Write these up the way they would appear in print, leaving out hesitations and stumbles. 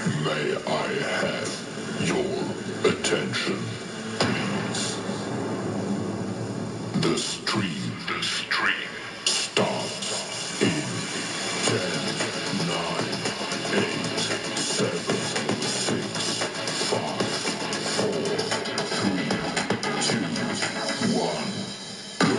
May I have your attention, please? The stream starts in 10, 9, 8, 7, 6, 5, 4, 3, 2, 1, go!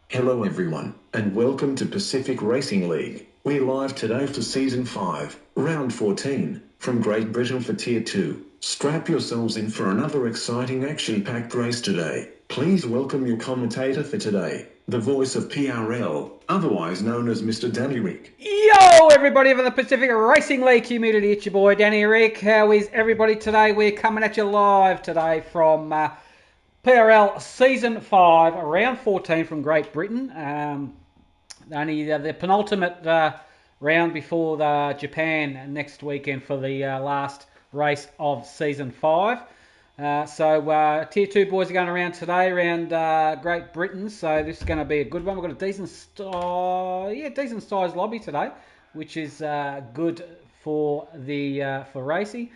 Hello everyone, and welcome to Pacific Racing League. We're live today for Season 5, Round 14, from Great Britain for Tier 2. Strap yourselves in for another exciting action-packed race today. Please welcome your commentator for today, the voice of PRL, otherwise known as Mr. Danny Rick. Yo everybody of the Pacific Racing League community, it's your boy Danny Rick. How is everybody today? We're coming at you live today from PRL Season 5, Round 14 from Great Britain. Only the penultimate round before the Japan next weekend for the last race of Season 5. So Tier 2 boys are going around today around Great Britain, so this is going to be a good one. We've got a decent sized lobby today, which is good for for racing.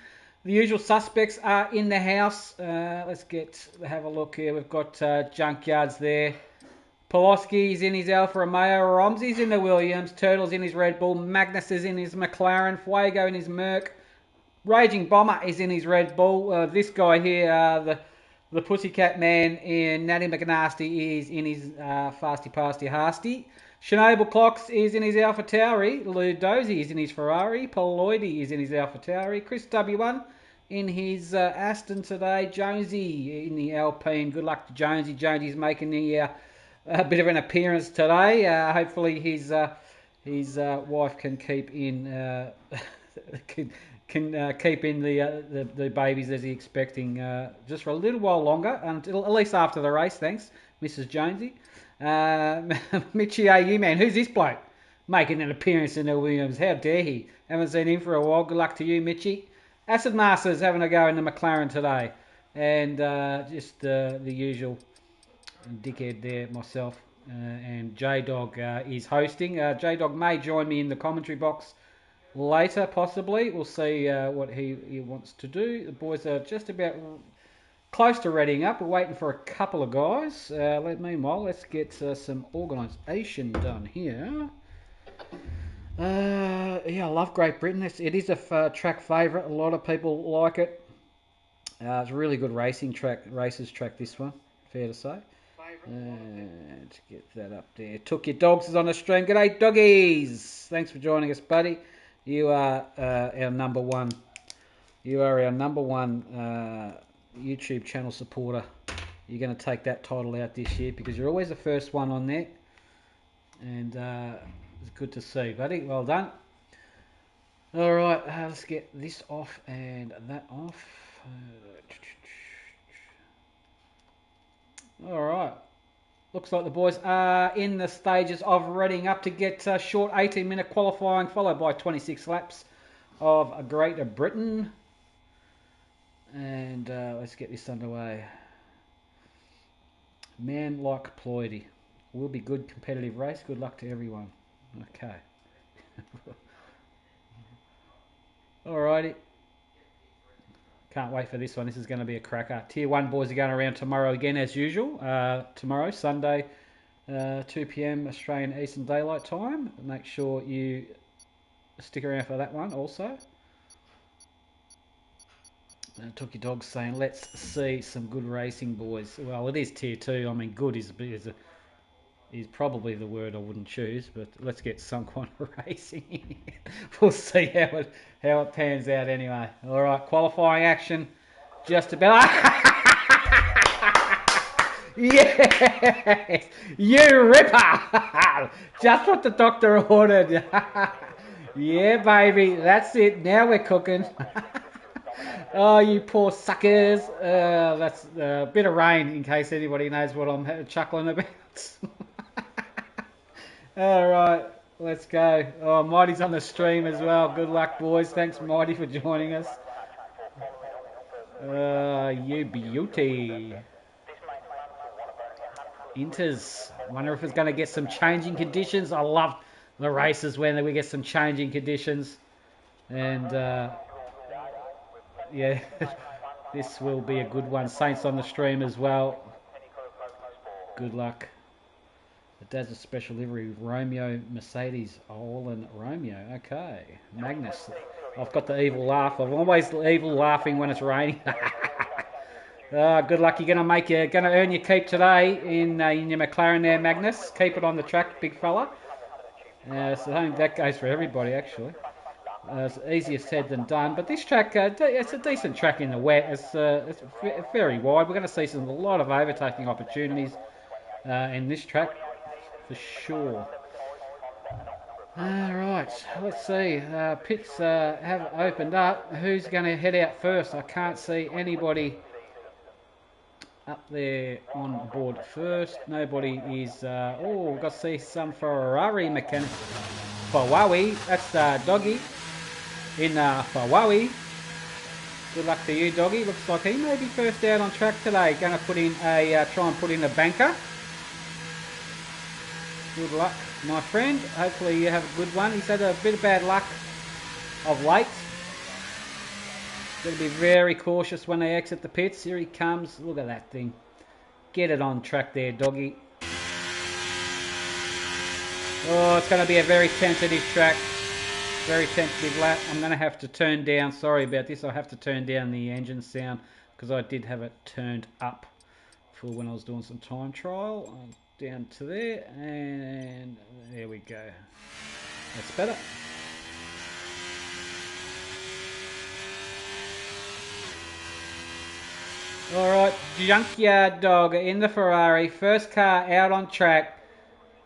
The usual suspects are in the house. Let's have a look here. We've got Junkyards there. Poloski's in his Alfa Romeo. Romsey's in the Williams. Turtle's in his Red Bull. Magnus is in his McLaren. Fuego in his Merc. Raging Bomber is in his Red Bull. This guy here, the Pussycat Man, in Natty McNasty is in his Fasty Pasty Hasty. Chernobyl Clocks is in his Alpha Tauri. Lou Dozy is in his Ferrari. Poloidy is in his Alpha Tauri. Chris W1 in his Aston today. Jonesy in the Alpine. Good luck to Jonesy. Jonesy's making a bit of an appearance today. Hopefully his wife can keep in keep in the babies as he's expecting just for a little while longer, until at least after the race. Thanks, Mrs. Jonesy. Mitchie AU man, who's this bloke making an appearance in the Williams? How dare he? Haven't seen him for a while. Good luck to you, Mitchie. Acid Masters having a go in the McLaren today, and just the usual dickhead there, myself, and J-Dog is hosting. J-Dog may join me in the commentary box later, possibly. We'll see what he wants to do. The boys are just about close to readying up. We're waiting for a couple of guys. Meanwhile, let's get some organisation done here. Yeah, I love Great Britain. It is a track favourite. A lot of people like it. It's a really good races track this one, fair to say. And get that up there. Took Your Dogs is on the stream. G'day, doggies. Thanks for joining us, buddy. You are our number one. You are our number one YouTube channel supporter. You're going to take that title out this year because you're always the first one on there. And it's good to see, buddy. Well done. All right, let's get this off and that off. All right. Looks like the boys are in the stages of readying up to get a short 18-minute qualifying, followed by 26 laps of Great Britain. And let's get this underway. Man like Ploidy. Will be good competitive race. Good luck to everyone. Okay. Alrighty. Can't wait for this one. This is going to be a cracker. Tier 1 boys are going around tomorrow again as usual. Tomorrow, Sunday, 2 p.m. Australian Eastern Daylight Time. Make sure you stick around for that one also. Took Your Dogs saying, let's see some good racing, boys. Well, it is Tier 2. I mean, good is probably the word I wouldn't choose, but let's get some kind of racing. We'll see how it pans out anyway. All right, qualifying action, just about. Yes, you ripper! Just what the doctor ordered. Yeah, baby, that's it. Now we're cooking. Oh, you poor suckers. That's a bit of rain, in case anybody knows what I'm chuckling about. All right, let's go. Oh, Mighty's on the stream as well. Good luck, boys. Thanks, Mighty, for joining us. You beauty. Inters. Wonder if it's going to get some changing conditions. I love the races when we get some changing conditions. And, yeah, this will be a good one. Saints on the stream as well. Good luck. Dad's a special livery, Romeo Mercedes, Olin Romeo. Okay, Magnus. I've got the evil laugh. I'm always evil laughing when it's raining. Good luck. You're gonna earn your keep today in your McLaren there, Magnus. Keep it on the track, big fella. So I think that goes for everybody actually. It's easier said than done, but this track, it's a decent track in the wet. It's very wide. We're going to see a lot of overtaking opportunities in this track. For sure. Alright, let's see. Pits have opened up. Who's going to head out first? I can't see anybody up there on board first. Nobody is... we've got to see some Ferrari mechanic. Ferrari, that's Doggy in Ferrari. Good luck to you, Doggy. Looks like he may be first out on track today. Going to put in try and put in a banker. Good luck, my friend. Hopefully you have a good one. He's had a bit of bad luck of late. Got to be very cautious when they exit the pits. Here he comes. Look at that thing. Get it on track there, Doggy. Oh, it's going to be a very tentative track. Very tentative lap. I'm going to have to turn down. Sorry about this. I have to turn down the engine sound because I did have it turned up for when I was doing some time trial. Down to there, and there we go. That's better. Alright, Junkyard Dog in the Ferrari. First car out on track.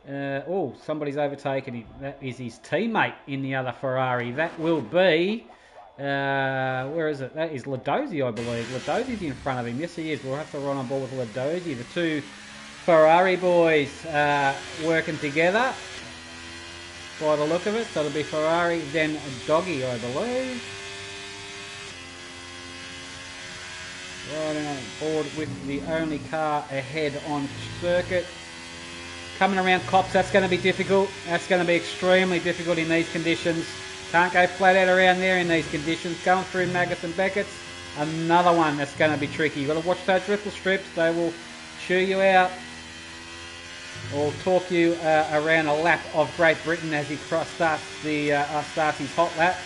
Somebody's overtaken him. That is his teammate in the other Ferrari. That will be... where is it? That is Ladozzi, I believe. Ladozi's in front of him. Yes, he is. We'll have to run on board with Ladozzi. The two Ferrari boys working together by the look of it. So it'll be Ferrari, then Doggy, I believe. Riding on board with the only car ahead on circuit. Coming around Cops, that's going to be difficult. That's going to be extremely difficult in these conditions. Can't go flat out around there in these conditions. Going through Maggotts and Beckett's, another one that's going to be tricky. You've got to watch those ripple strips. They will chew you out. Or talk you around a lap of Great Britain as he starts his hot lap.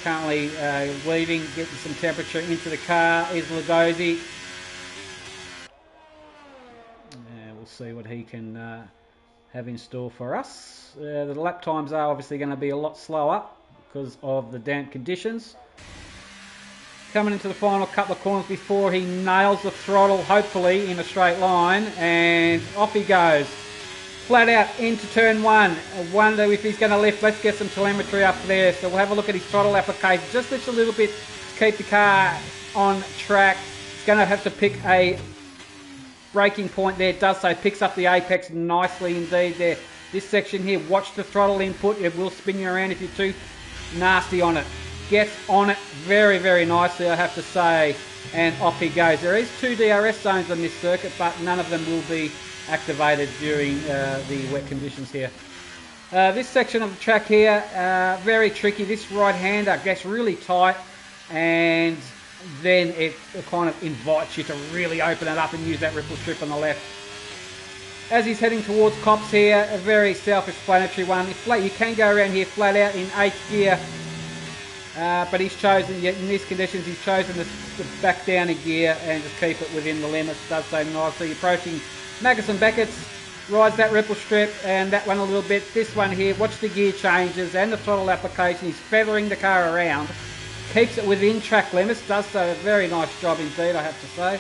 currently leaving, getting some temperature into the car, is Lugosi. We'll see what he can have in store for us. The lap times are obviously going to be a lot slower because of the damp conditions. Coming into the final couple of corners before he nails the throttle, hopefully in a straight line, and off he goes. Flat out into turn one. I wonder if he's going to lift. Let's get some telemetry up there. So we'll have a look at his throttle application. Just lifts a little bit to keep the car on track. He's going to have to pick a braking point there. It does so. Picks up the apex nicely indeed there. This section here, watch the throttle input. It will spin you around if you're too nasty on it. Gets on it very, very nicely, I have to say. And off he goes. There is 2 DRS zones on this circuit, but none of them will be activated during the wet conditions here. This section of the track here, very tricky. This right-hander gets really tight, and then it kind of invites you to really open it up and use that ripple strip on the left. As he's heading towards Cops here, a very self-explanatory one. You can go around here flat out in 8th gear, but he's chosen, in these conditions, he's chosen to back down a gear and just keep it within the limits. Does so nicely. Approaching Magnussen Beckett's, rides that ripple strip and that one a little bit. This one here, watch the gear changes and the throttle application. He's feathering the car around, keeps it within track limits. Does so a very nice job indeed, I have to say.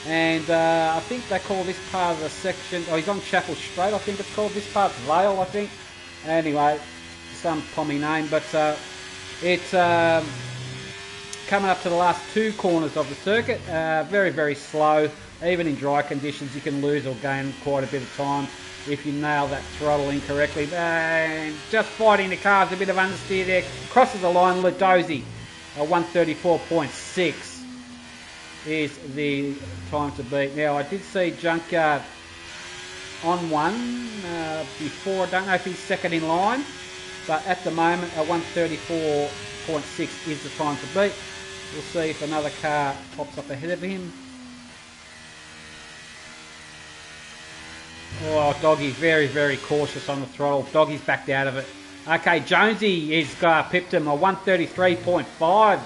And I think they call this part of the section, he's on Chapel Straight, I think it's called. This part's Vale, I think. Anyway, some pommy name, but it's coming up to the last 2 corners of the circuit. Very, very slow. Even in dry conditions, you can lose or gain quite a bit of time if you nail that throttle incorrectly. And just fighting the cars, a bit of understeer there. Crosses the line, Ludosi, 134.6 is the time to beat. Now, I did see Junkyard on one before. I don't know if he's second in line, but at the moment, a 134.6 is the time to beat. We'll see if another car pops up ahead of him. Oh, Doggy's very, very cautious on the throttle. Doggy's backed out of it. Okay, Jonesy is pipped him, a 133.5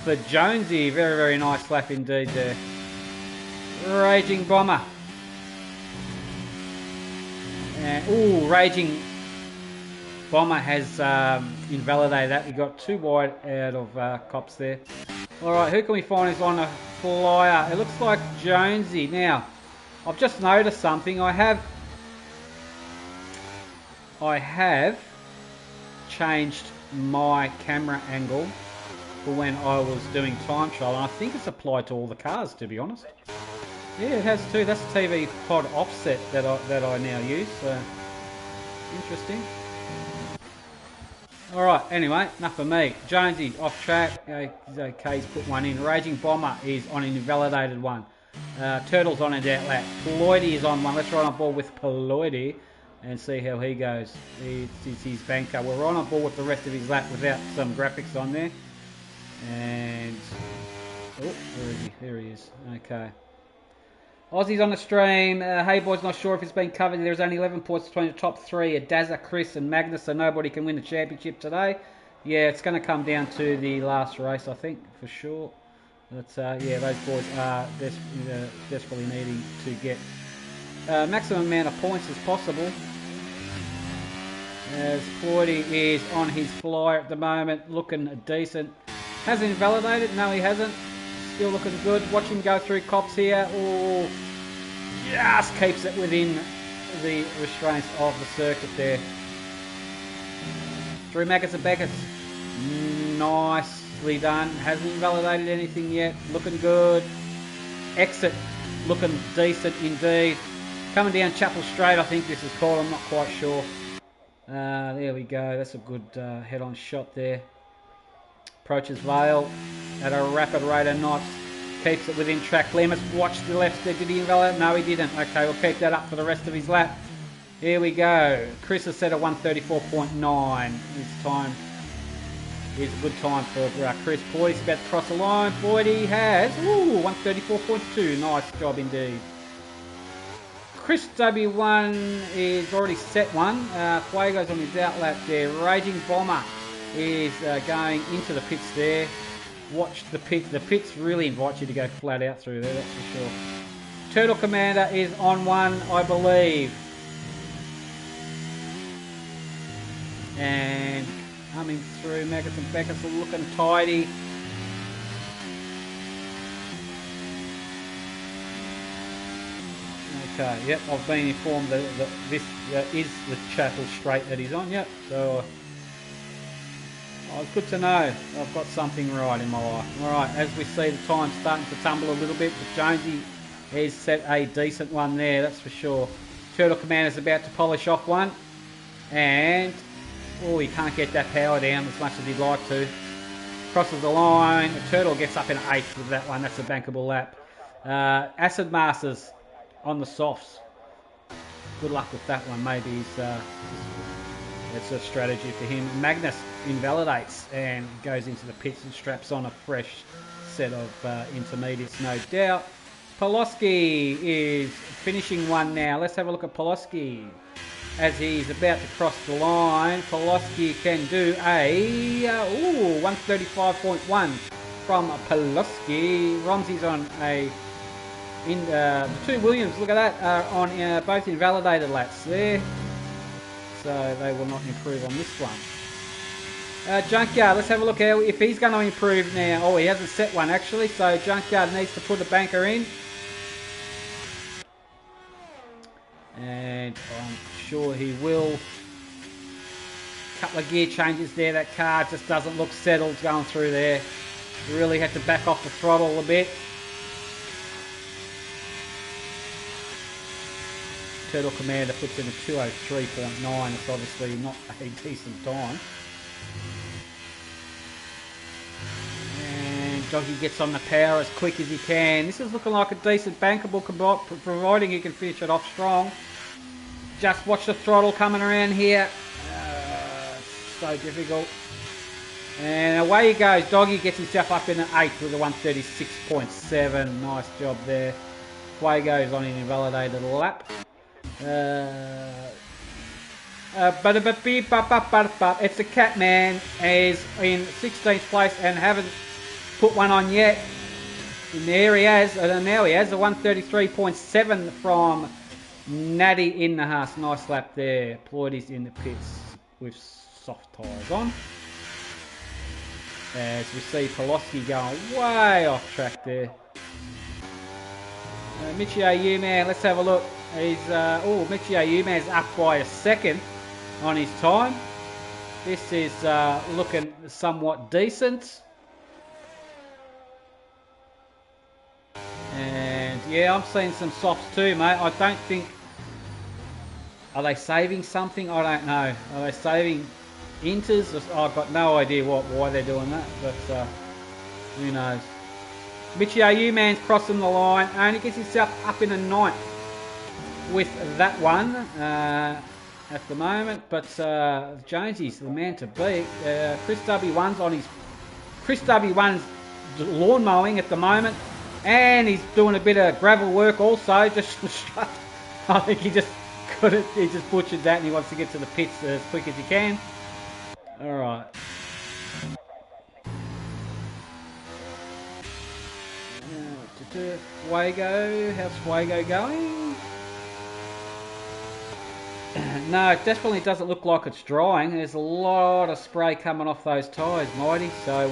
for Jonesy. Very, very nice lap indeed there. Raging Bomber. Raging Bomber has invalidated that. He got too wide out of Cops there. Alright, who can we find is on a flyer? It looks like Jonesy. Now, I've just noticed something. I have changed my camera angle for when I was doing time trial, and I think it's applied to all the cars, to be honest. Yeah, it has too. That's the TV pod offset that I now use. So interesting. Alright, anyway, enough of me. Jonesy off track. Okay, he's put one in. Raging Bomber is on an invalidated one. Turtle's on a dead lap. Paloidi is on one. Let's ride on board with Paloidi and see how he goes. It's his banker. We're on board with the rest of his lap without some graphics on there. And where is he? There he is. Okay. Aussie's on the stream. Hey boys, not sure if it's been covered. There's only 11 points between the top 3. Daza, Chris and Magnus, so nobody can win the championship today. Yeah, it's going to come down to the last race, I think, for sure. But yeah, those boys are desperately needing to get maximum amount of points as possible. As Floydie is on his flyer at the moment, looking decent. Hasn't invalidated? No, he hasn't. Still looking good. Watch him go through Cops here. Oh, just keeps it within the restraints of the circuit there. Through Maggis and Beckett. Nicely done. Hasn't invalidated anything yet. Looking good. Exit looking decent indeed. Coming down Chapel Straight, I think this is called. I'm not quite sure. There we go. That's a good head-on shot there. Approaches Vale at a rapid rate of knots. Keeps it within track limits. Watch the left there. Did he invalidate? No, he didn't. Okay, we'll keep that up for the rest of his lap. Here we go. Chris has set a 134.9. This time is a good time for Chris. Boyd's about to cross the line. Boyd, he has 134.2. Nice job indeed. Chris W1 is already set one. Fuego's on his outlap there. Raging Bomber is going into the pits there. Watch the pit. The pits really invite you to go flat out through there, that's for sure. Turtle Commander is on one, I believe. And coming through, Megas and Beckett's looking tidy. Okay, yep, I've been informed that this is the Chapel Straight that he's on, yep. So, it's good to know I've got something right in my life. Alright, as we see the time starting to tumble a little bit, but Jonesy has set a decent one there, that's for sure. Turtle Commander's about to polish off one. And, oh, he can't get that power down as much as he'd like to. Crosses the line, the Turtle gets up in 8th with that one, that's a bankable lap. Acid Masters on the softs. Good luck with that one. Maybe it's a strategy for him. Magnus invalidates and goes into the pits and straps on a fresh set of intermediates, no doubt. Poloski is finishing one now. Let's have a look at Poloski. As he's about to cross the line, Poloski can do a 135.1 from Poloski. Romsey's on a the two Williams, look at that, are on both invalidated laps there, so they will not improve on this one. Junkyard, let's have a look if he's going to improve now. Oh, he hasn't set one actually, so Junkyard needs to put a banker in, and I'm sure he will. Couple of gear changes there, that car just doesn't look settled going through there. You really have to back off the throttle a bit. Turtle Commander puts in a 203.9. It's obviously not a decent time. And Doggy gets on the power as quick as he can. This is looking like a decent bankable, providing he can finish it off strong. Just watch the throttle coming around here. So difficult. And away he goes. Doggy gets himself up in an 8th with a 136.7. Nice job there. Fuego's on an invalidated lap. It's a Catman, is in 16th place and haven't put one on yet. And there he has, and now he has a 133.7 from Natty in the Haas. Nice lap there. Ploidy's in the pits with soft tyres on. As we see Poloski going way off track there. Michio U-Man, let's have a look. He's Michio U-Man's up by a second on his time. This is looking somewhat decent. And yeah, I'm seeing some softs too, mate. I don't think... Are they saving something? I don't know. Are they saving inters? I've got no idea why they're doing that, but who knows. Michio U-Man's crossing the line, only gets himself up in a 9th with that one at the moment, but Jonesy's the man to beat. Chris W1's on his Chris W1's lawn mowing at the moment, and he's doing a bit of gravel work also. Just I think he just butchered that, and he wants to get to the pits as quick as he can. All right. Fuego, how's Fuego going? No, it definitely doesn't look like it's drying. There's a lot of spray coming off those tyres, Mighty. So,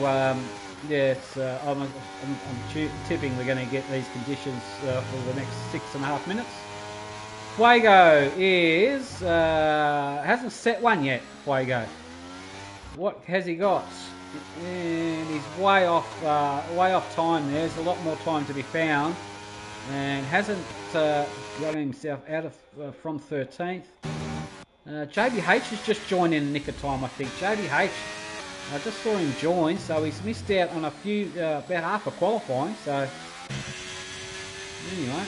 yeah, I'm tipping we're going to get these conditions for the next 6.5 minutes. Fuego is... hasn't set one yet, Fuego. What has he got? And he's way off time there. There's a lot more time to be found, and hasn't got himself out of from 13th. JBH has just joined in the nick of time, I think. JBH, I just saw him join, so he's missed out on a few, about half of qualifying. So anyway,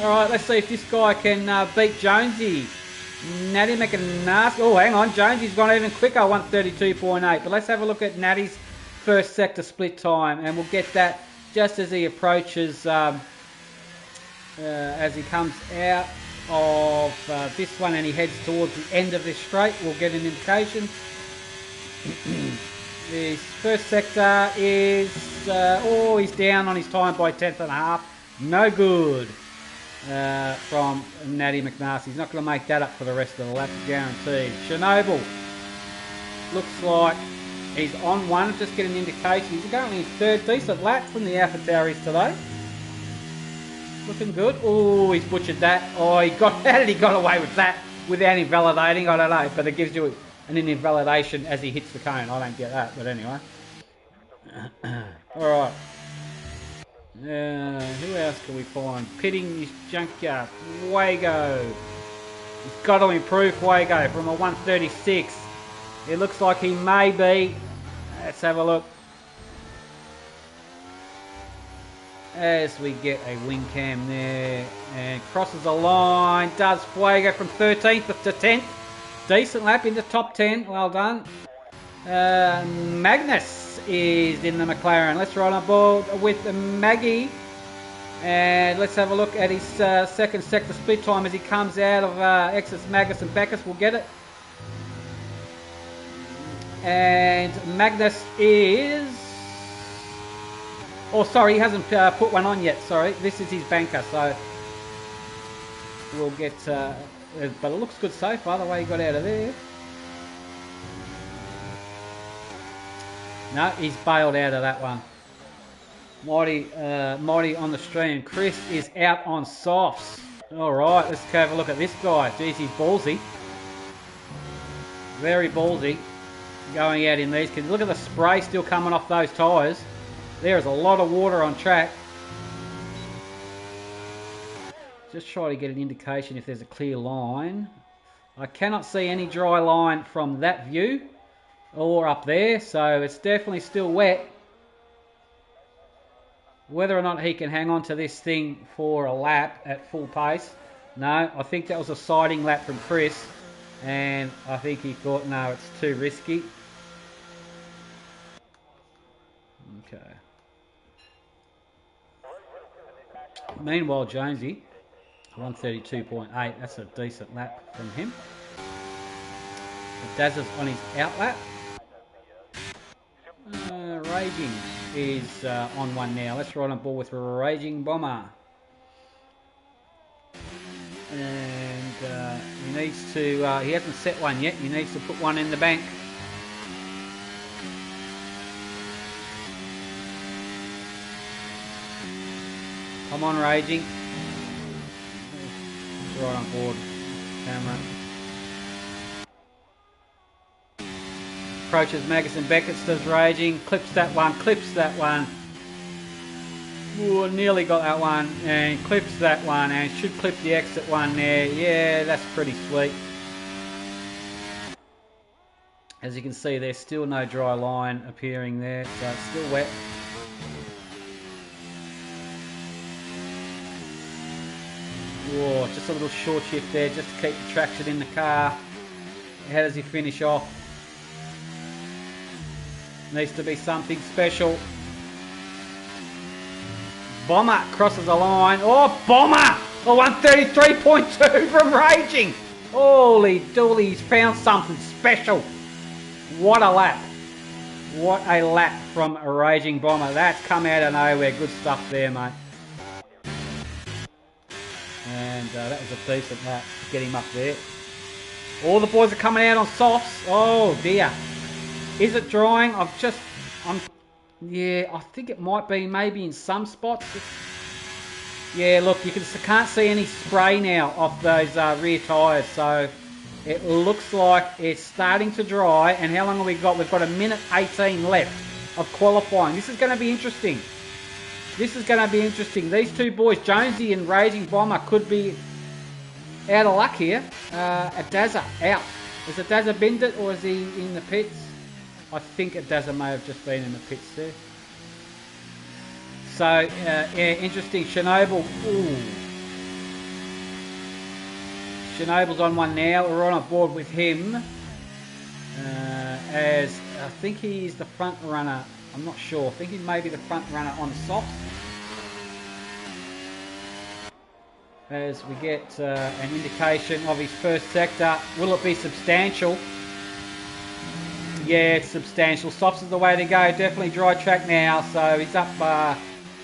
all right, let's see if this guy can beat Jonesy. Natty McNasty. Oh, hang on. Jonesy's gone even quicker, 132.8. But let's have a look at Natty's first sector split time, and we'll get that just as he approaches, as he comes out of this one and he heads towards the end of this straight. We'll get an indication. His first sector is, he's down on his time by 10th.5. No good from Natty McNasty. He's not going to make that up for the rest of the lap, guaranteed. Chernobyl looks like he's on one, just getting an indication. He's currently in third, decent lap from the AlphaTauris today. Looking good. Oh, he's butchered that. Oh, how did he got away with that without invalidating? I don't know, but it gives you an invalidation as he hits the cone. I don't get that, but anyway. Alright. Who else can we find? Pitting his junkyard. Fuego. He's got to improve Fuego from a 136. It looks like he may be. Let's have a look. As we get a wing cam there. And crosses the line. Does Fuego from 13th to 10th. Decent lap into top 10. Well done. Magnus is in the McLaren. Let's ride on board with Maggie. And let's have a look at his second sector split time as he comes out of Exus, Magnus and Bacchus. We'll get it. And Magnus is... Oh, sorry, he hasn't put one on yet. Sorry, this is his banker, so we'll get... but it looks good so far, the way he got out of there. No, he's bailed out of that one. Mighty on the stream. Chris is out on softs. Alright, let's have a look at this guy. Jeez, he's ballsy. Very ballsy. Going out in these. Look at the spray still coming off those tyres. There is a lot of water on track. Just try to get an indication if there's a clear line. I cannot see any dry line from that view or up there, so it's definitely still wet. Whether or not he can hang on to this thing for a lap at full pace, no, I think that was a siding lap from Chris, and I think he thought, no, it's too risky. Okay. Meanwhile, Jonesy, 132.8, that's a decent lap from him. Daz is on his out lap. Raging is on one now. Let's ride on board with Raging Bomber. And he needs to, he hasn't set one yet, he needs to put one in the bank. Come on, Raging. Right on board, camera. Approaches Magus and Beckett, does Raging, clips that one. Ooh, nearly got that one, and clips that one, and should clip the exit one there. Yeah, that's pretty sweet. As you can see, there's still no dry line appearing there, so it's still wet. Whoa, just a little short shift there, just to keep the traction in the car. How does he finish off? Needs to be something special. Bomber crosses the line. Oh, Bomber! A 133.2 from Raging. Holy dooly, he's found something special. What a lap. What a lap from a Raging Bomber. That's come out of nowhere. Good stuff there, mate. And that was a decent lap to get him up there. All the boys are coming out on softs. Oh, dear. Is it drying? Yeah, I think it might be maybe in some spots. Yeah, look, can't see any spray now off those rear tyres, so it looks like it's starting to dry. And how long have we got? We've got a minute 18 left of qualifying. This is going to be interesting. These two boys, Jonesy and Raging Bomber, could be out of luck here. Adaza out. Is Adaza Bindit or is he in the pits? I think Adaza may have just been in the pits there. So, yeah, interesting. Chernobyl. Ooh. Chernobyl's on one now. We're on board with him. As I think he's the front runner. I'm not sure. I think he may be the front runner on soft. As we get an indication of his first sector. Will it be substantial? Yeah, it's substantial. Softs is the way to go. Definitely dry track now. So he's up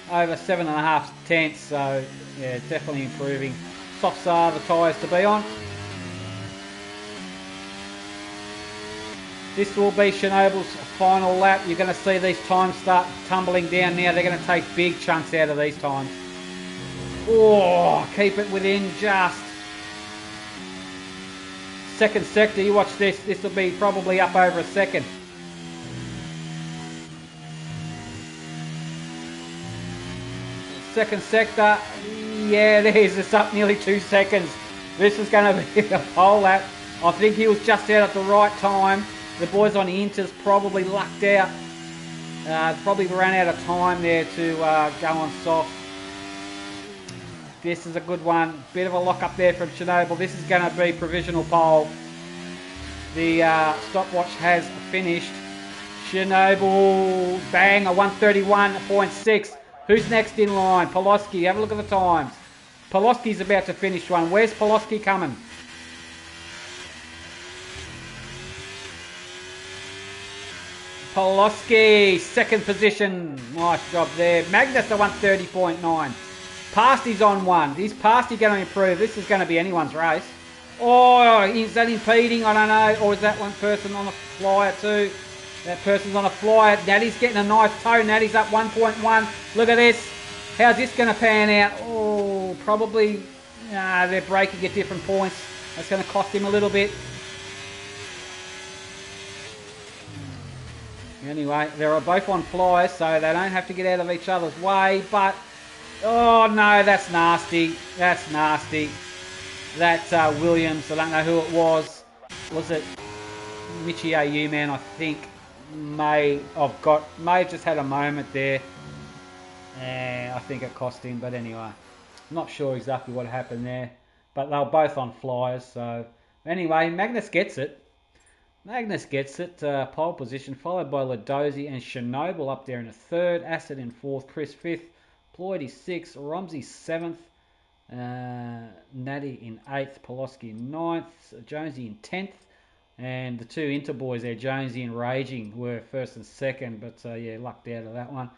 over 7.5 tenths. So yeah, definitely improving. Softs are the tyres to be on. This will be Chernobil's final lap. You're going to see these times start tumbling down now. They're going to take big chunks out of these times. Oh, keep it within just. Second sector, you watch this. This will be probably up over a second. Second sector, yeah, it is. It's up nearly 2 seconds. This is going to be a pole lap. I think he was just out at the right time. The boys on the Inters probably lucked out. Probably ran out of time there to go on soft. This is a good one. Bit of a lock up there from Chernobyl. This is going to be provisional pole. The stopwatch has finished. Chernobyl, bang, a 131.6. Who's next in line? Poloski. Have a look at the times. Poloski's about to finish one. Where's Poloski coming? Poloski, second position. Nice job there. Magnus, a 130.9. Pasty's on one. Is Pasty going to improve? This is going to be anyone's race. Oh, is that impeding? I don't know. Or is that one person on a flyer too? That person's on a flyer. Natty's getting a nice toe. Natty's up 1.1. Look at this. How's this going to pan out? Oh, probably they're braking at different points. That's going to cost him a little bit. Anyway, they're both on flyers, so they don't have to get out of each other's way. But, oh no, that's nasty. That's nasty. That's Williams. I don't know who it was. Was it Michie AU man? I think may have just had a moment there. I think it cost him. But anyway, not sure exactly what happened there. But they were both on flyers. So anyway, Magnus gets it. Magnus gets it, pole position, followed by Ladozi and Chernobyl up there in the third, Acid in fourth, Chris fifth, Ploidy sixth, Romsey seventh, Natty in eighth, Poloski in ninth, Jonesy in 10th, and the two Inter boys there, Jonesy and Raging, were first and second, but yeah, lucked out of that one.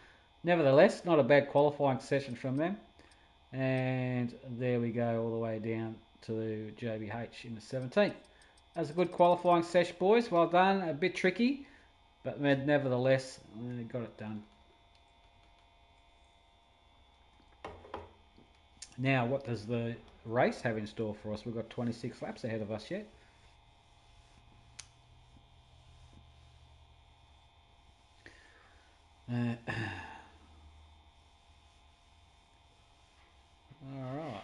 Nevertheless, not a bad qualifying session from them. And there we go, all the way down to JBH in the 17th. That was a good qualifying sesh, boys. Well done. A bit tricky, but nevertheless, they got it done. Now, what does the race have in store for us? We've got 26 laps ahead of us yet. Alright,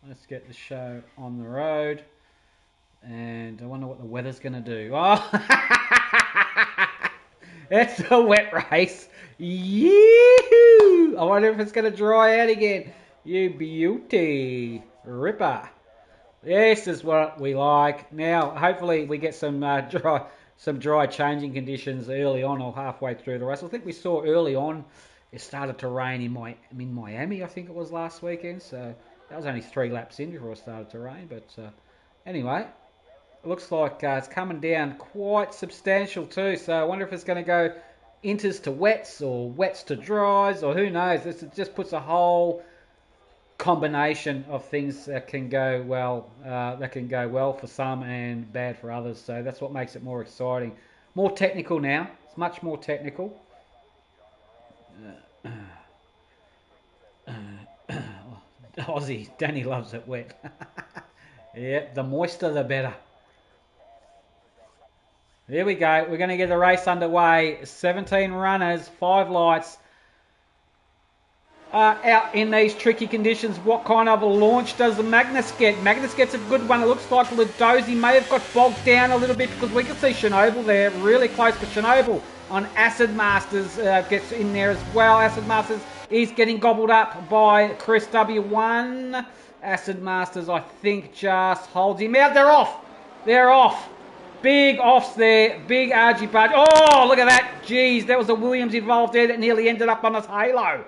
let's get the show on the road. And I wonder what the weather's going to do. Oh, it's a wet race. Yee-hoo! I wonder if it's going to dry out again. You beauty. Ripper. This is what we like. Now, hopefully we get some dry changing conditions early on or halfway through the race. I think we saw early on it started to rain in Miami, I think it was last weekend. So that was only 3 laps in before it started to rain. But anyway, it looks like it's coming down quite substantial too. So I wonder if it's going to go inters to wets or wets to dries or who knows. This just puts a whole combination of things that can go well. For some and bad for others. So that's what makes it more exciting. More technical now. It's much more technical. Aussie, Danny loves it wet. Yep, the moister the better. Here we go. We're going to get the race underway. 17 runners, 5 lights. Out in these tricky conditions. What kind of a launch does the Magnus get? Magnus gets a good one. It looks like Ladozi may have got bogged down a little bit because we can see Chernobyl there really close. But Chernobyl on Acid Masters gets in there as well. Acid Masters is getting gobbled up by Chris W1. Acid Masters, I think, just holds him out. They're off. They're off. Big offs there. Big argy-bargy. Oh, look at that. Jeez, there was a Williams involved there that nearly ended up on his halo.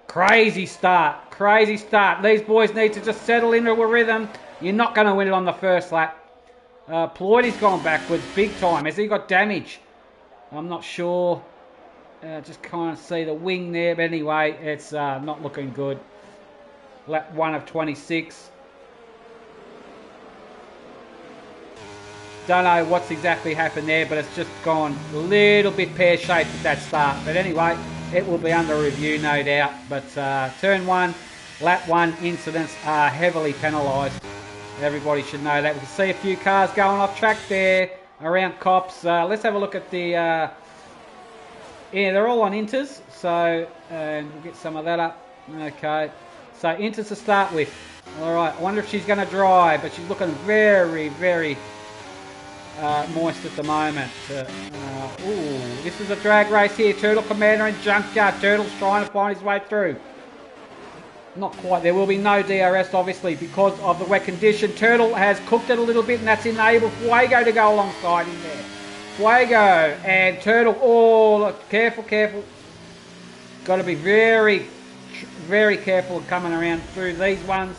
Crazy start. Crazy start. These boys need to just settle into a rhythm. You're not going to win it on the first lap. Ploidy's gone backwards big time. Has he got damage? I'm not sure. Just can't see the wing there. But anyway, it's not looking good. Lap 1 of 26. Don't know what's exactly happened there, but it's just gone a little bit pear-shaped at that start. But anyway, it will be under review, no doubt. But turn 1, lap 1 incidents are heavily penalised. Everybody should know that. We can see a few cars going off track there around Cops. Let's have a look at the... yeah, they're all on inters, so we'll get some of that up. Okay, so inters to start with. All right, I wonder if she's going to dry, but she's looking very, very moist at the moment. Ooh, this is a drag race here. Turtle Commander and Junkyard. Turtle's trying to find his way through. Not quite. There will be no DRS, obviously, because of the wet condition. Turtle has cooked it a little bit, and that's enabled Fuego to go alongside him there. Fuego and Turtle. Oh, look, careful, careful. Got to be very, very careful of coming around through these ones.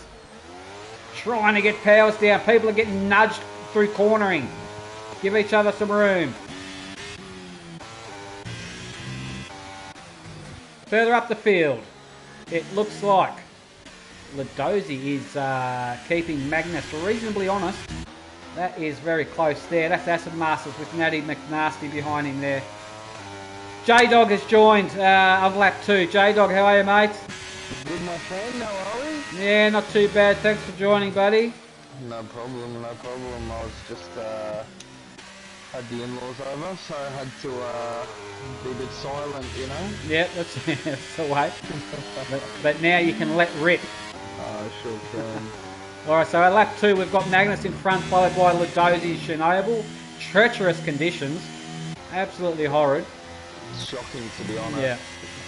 Trying to get powers down. People are getting nudged through cornering. Give each other some room. Further up the field, it looks like Ladozi is keeping Magnus reasonably honest. That is very close there. That's Acid Masters with Natty McNasty behind him there. J-Dog has joined of lap 2. J-Dog, how are you, mate? Good, my friend. How are we? Yeah, not too bad. Thanks for joining, buddy. No problem, no problem. I was just, had the in-laws over, so I had to, be a bit silent, you know? Yeah, that's the way. but now you can let rip. Sure can. Alright, so at lap 2 we've got Magnus in front, followed by Ladozi Chernobyl. Treacherous conditions. Absolutely horrid. Shocking, to be honest. Yeah.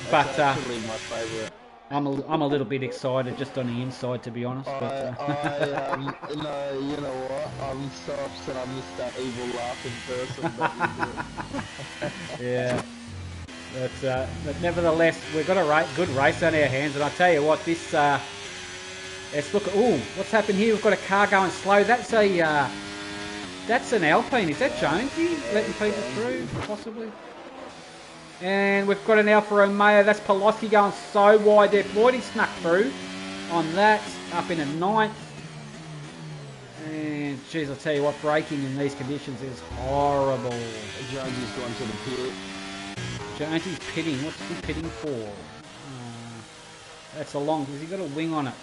It's But actually my favourite. I'm a little bit excited just on the inside, to be honest. But, no, you know what? I'm so upset I missed that evil laugh in person. yeah. But nevertheless, we've got a good race on our hands, and I tell you what, this let's look at. Ooh, what's happened here? We've got a car going slow. That's an Alpine. Is that Jonesy letting people through, possibly? And we've got an Alfa Romeo. That's Poloski going so wide there. Floydie snuck through on that, up in a 9th. And geez, I'll tell you what, braking in these conditions is horrible. Jonesy's gone to the pit. Jonesy's pitting. What's he pitting for? That's a long... Has he got a wing on it?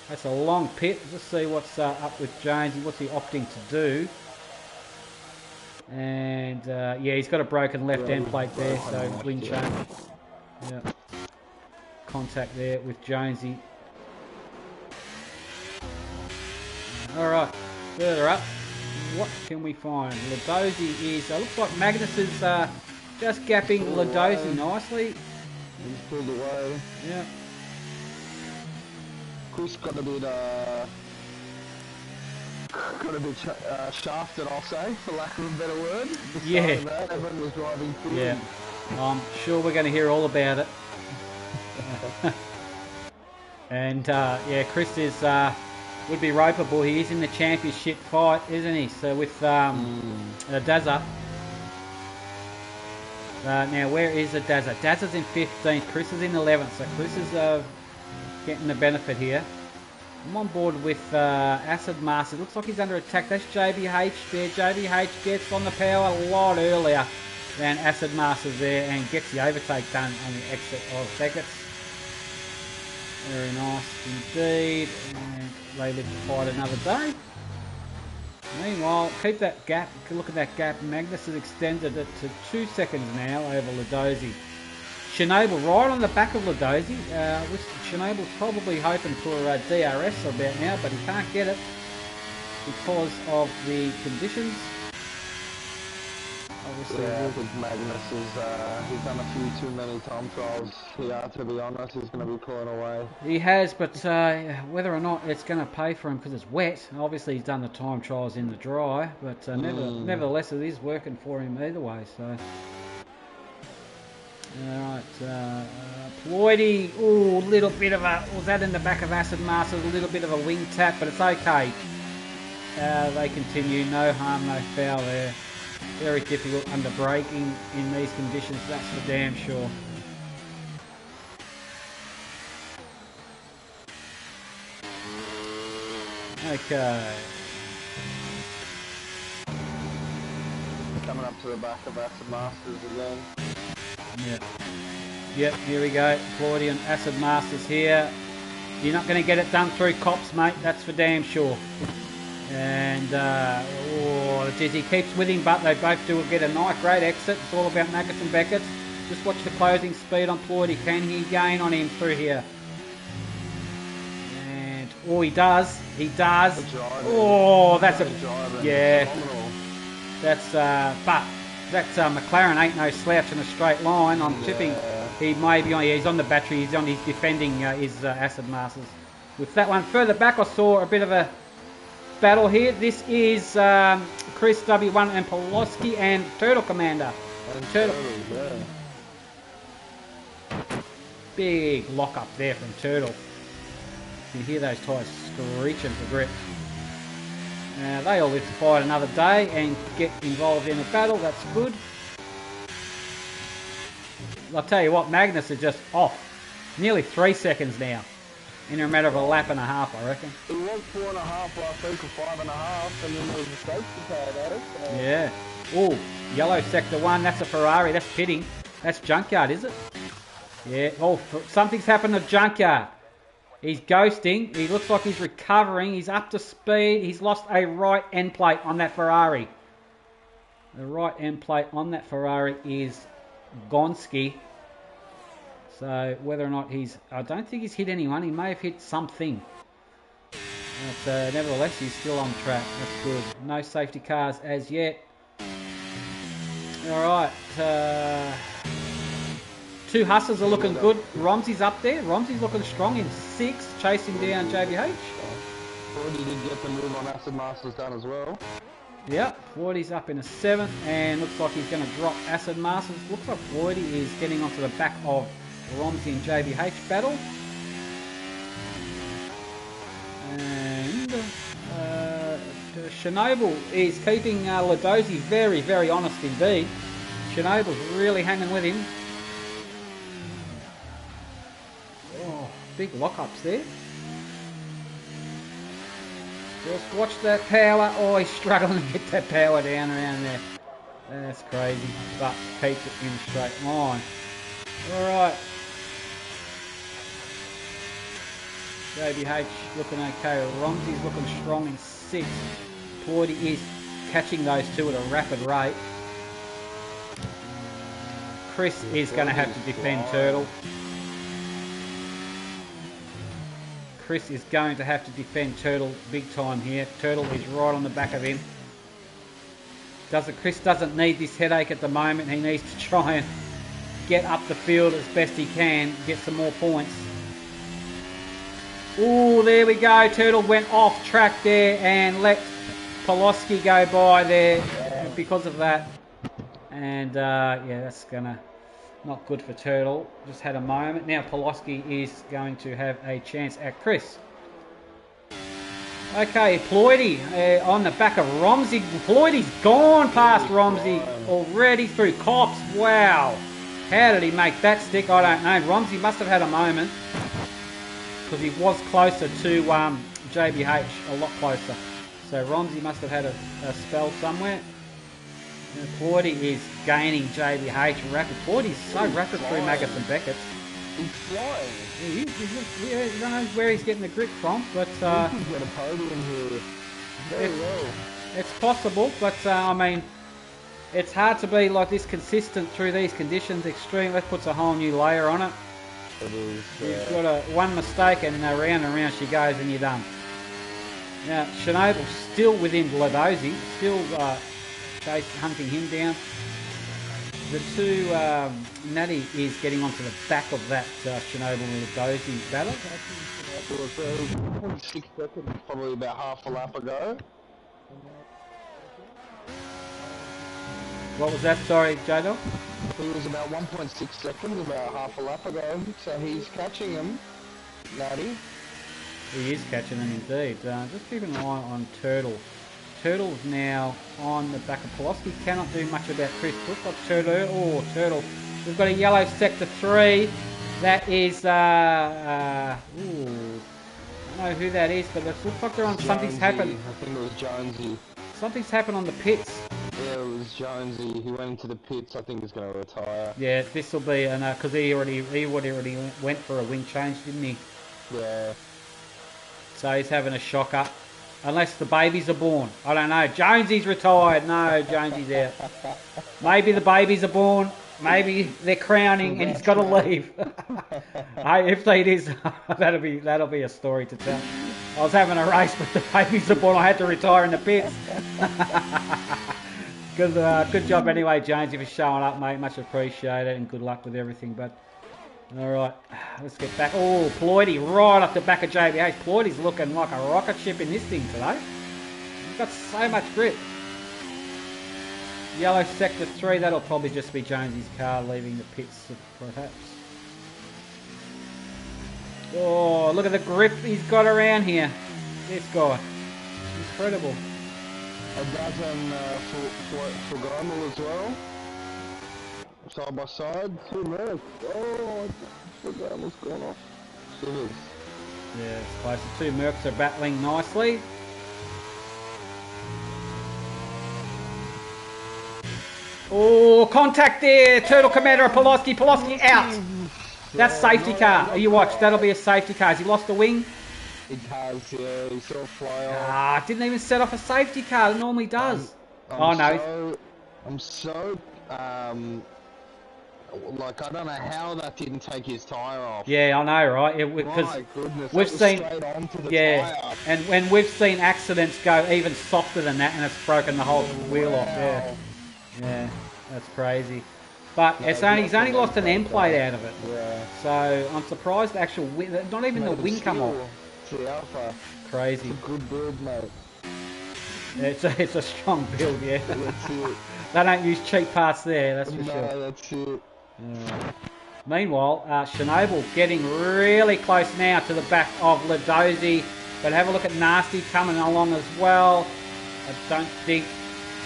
That's a long pit. Let's see what's up with Jonesy. What's he opting to do? And yeah, he's got a broken left end plate there, so wing change. Yeah. Contact there with Jonesy. Alright, further up, what can we find? Ladozi is, looks like Magnus is just gapping Ladozi nicely. He's pulled away. Yeah. Chris got a bit shafted, I'll say, for lack of a better word. Yeah. Everyone was driving through. Yeah. I'm sure we're going to hear all about it. And yeah, Chris is would be ropeable. He is in the championship fight, isn't he? So with Dazza. Now where is the Dazza? Dazza's in 15th. Chris is in 11th. So Chris is getting the benefit here. I'm on board with Acid Master. Looks like he's under attack. That's JBH there. JBH gets on the power a lot earlier than Acid Master's there and gets the overtake done on the exit of Beckett's. Very nice indeed. And they live to fight another day. Meanwhile, keep that gap. Look at that gap. Magnus has extended it to 2 seconds now over Ladozi. Chernobyl right on the back of Ladozi, which Chernobyl's probably hoping for DRS about now, but he can't get it because of the conditions. Obviously, yeah, I think Magnus is, he's done a few too many time trials here, to be honest. He's going to be pulling away. He has, but whether or not it's going to pay for him because it's wet, obviously he's done the time trials in the dry, but nevertheless it is working for him either way, so... Alright, Ploidy, ooh, little bit of a, was that in the back of Acid Masters, a little bit of a wing tap, but it's okay. They continue, no harm, no foul there. Very difficult under braking in these conditions, that's for damn sure. Okay. Coming up to the back of Acid Masters again. Yep. Yep, here we go. Claudian Acid Masters here. You're not going to get it done through cops, mate. That's for damn sure. And, he keeps with him, but they both do get a nice, great exit. It's all about Magnus and Beckett. Just watch the closing speed on Ploidy. Can he gain on him through here? And, he does. He does. Oh, that's a... Yeah. That's, but that McLaren ain't no slouch in a straight line. I'm tipping he may be on, he's on the battery, he's defending his Acid Masters. With that one further back, I saw a bit of a battle here. This is Chris W1 and Poloski and Turtle Commander. Turtle. Big lock up there from Turtle. You hear those tyres screeching for grip. They all live to fight another day and get involved in a battle. That's good. I'll tell you what, Magnus is just off. Nearly 3 seconds now. In a matter of a lap and a half, I reckon. It was 4.5 last week or 5.5, and then there was a safety car though. So. Yeah. Oh, yellow sector 1. That's a Ferrari. That's pitting. That's Junkyard, is it? Yeah. Oh, something's happened to Junkyard. He's ghosting. He looks like he's recovering. He's up to speed. He's lost a right end plate on that Ferrari. The right end plate on that Ferrari is Gonski. So whether or not I don't think he's hit anyone. He may have hit something. But nevertheless, he's still on track. That's good. No safety cars as yet. All right. Two Hustlers are looking good. Romsey's up there. Romsey's looking strong in 6th, chasing down JBH. Already did get the move on Acid Masters done as well. Yep, Floydy's up in a 7th, and looks like he's going to drop Acid Masters. Looks like Floydy is getting onto the back of Romsey and JBH battle. And Chernobyl is keeping Ladozi very, very honest indeed. Chernobyl's really hanging with him. Big lockups there. Just watch that power. Oh, he's struggling to get that power down around there. That's crazy. But keeps it in a straight line. Alright. JBH looking okay. Romsey's looking strong in 6th. Ploidy is catching those two at a rapid rate. Chris is going to have to defend Turtle. Chris is going to have to defend Turtle big time here. Turtle is right on the back of him. Chris doesn't need this headache at the moment. He needs to try and get up the field as best he can, get some more points. Oh, there we go. Turtle went off track there and let Poloski go by there because of that. And yeah, that's gonna not good for Turtle. Just had a moment. Now Poloski is going to have a chance at Chris. Okay, Ploidy on the back of Romsey. Ploidy's gone past Romsey already through cops. Wow. How did he make that stick? I don't know. Romsey must have had a moment because he was closer to JBH, a lot closer. So Romsey must have had a spell somewhere. Ploidy is gaining JBH rapid. Ploidy's so rapid through Magus and Beckett. He's flying. Yeah, I don't know where he's getting the grip from, but he's got a podium here. Very well. It's possible, but I mean, it's hard to be like this consistent through these conditions. Extreme. That puts a whole new layer on it. It is. You've got one mistake, and round and round she goes, and you're done. Now Chernobyl still within Ladozi, still hunting him down. The two, Natty is getting onto the back of that Chernobyl and Ladozi battle. It was 6 seconds, probably about half a lap ago. What was that? Sorry, J-Dog? It was about 1.6 seconds, about half a lap ago. So he's catching him, Natty. He is catching them indeed. Just keep an eye on Turtle. Turtle's now on the back of Pulaski. Cannot do much about Chris. Looks like Turtle. Oh, Turtle. We've got a yellow sector 3. That is, ooh, I don't know who that is, but it looks like they're on. Something's happened. I think it was Jonesy. Something's happened on the pits. Yeah, it was Jonesy. He went into the pits. I think he's going to retire. Yeah, this will be, because he already went for a wing change, didn't he? Yeah. So he's having a shocker. Unless the babies are born. I don't know. Jonesy's retired. No, Jonesy's out. Maybe the babies are born. Maybe they're crowning and he's got to leave. Hey, if it is, that'll be a story to tell. I was having a race with the babies are born. I had to retire in the pits. Good job anyway, Jonesy, for showing up, mate. Much appreciated and good luck with everything. But all right, let's get back. Oh, Ploidy right off the back of JBH. Ploidy's looking like a rocket ship in this thing today. He's got so much grip. Yellow sector 3, that'll probably just be Jonesy's car leaving the pits, perhaps. Oh, look at the grip he's got around here. This guy. Incredible. A dozen for Gromel as well. Side by side, 2 minutes. Oh, the Gromel's gone off. Shivers. Yeah, it's close. The 2 Mercs are battling nicely. Oh, contact there. Turtle Commander of Pulaski. Pulaski out. That's safety car. You watch. That'll be a safety car. Has he lost a wing? It has, yeah. He saw a fly off. Ah, didn't even set off a safety car. It normally does. Oh, no. I'm so, like, I don't know how that didn't take his tyre off. Yeah, I know, right? Because my goodness, we've seen, straight onto the yeah, tyre. and we've seen accidents go even softer than that, and it's broken the whole wheel off. Yeah, yeah, that's crazy. But no, he's only lost an end plate out of it. Yeah. So I'm surprised the actual wing, not even the wing come off. It's the Alpha. Crazy. It's a good build, mate. It's a strong build, yeah. That's it. They don't use cheap parts there, that's for sure. No, that's it. Meanwhile, Chernobyl getting really close now to the back of Ladozi. But have a look at Nasty coming along as well. I don't think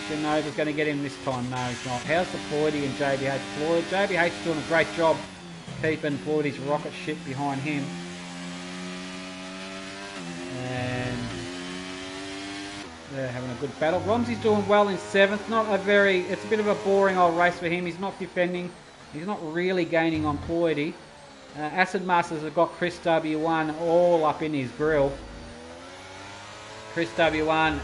Chernobyl's going to get him this time. No, he's not. How's the Floydie and JBH? JBH's doing a great job keeping Floydie's rocket ship behind him. And they're having a good battle. Romsey's doing well in 7th. It's a bit of a boring old race for him. He's not defending. He's not really gaining on Ploidy. Acid Masters have got Chris W1 all up in his grill. Chris W1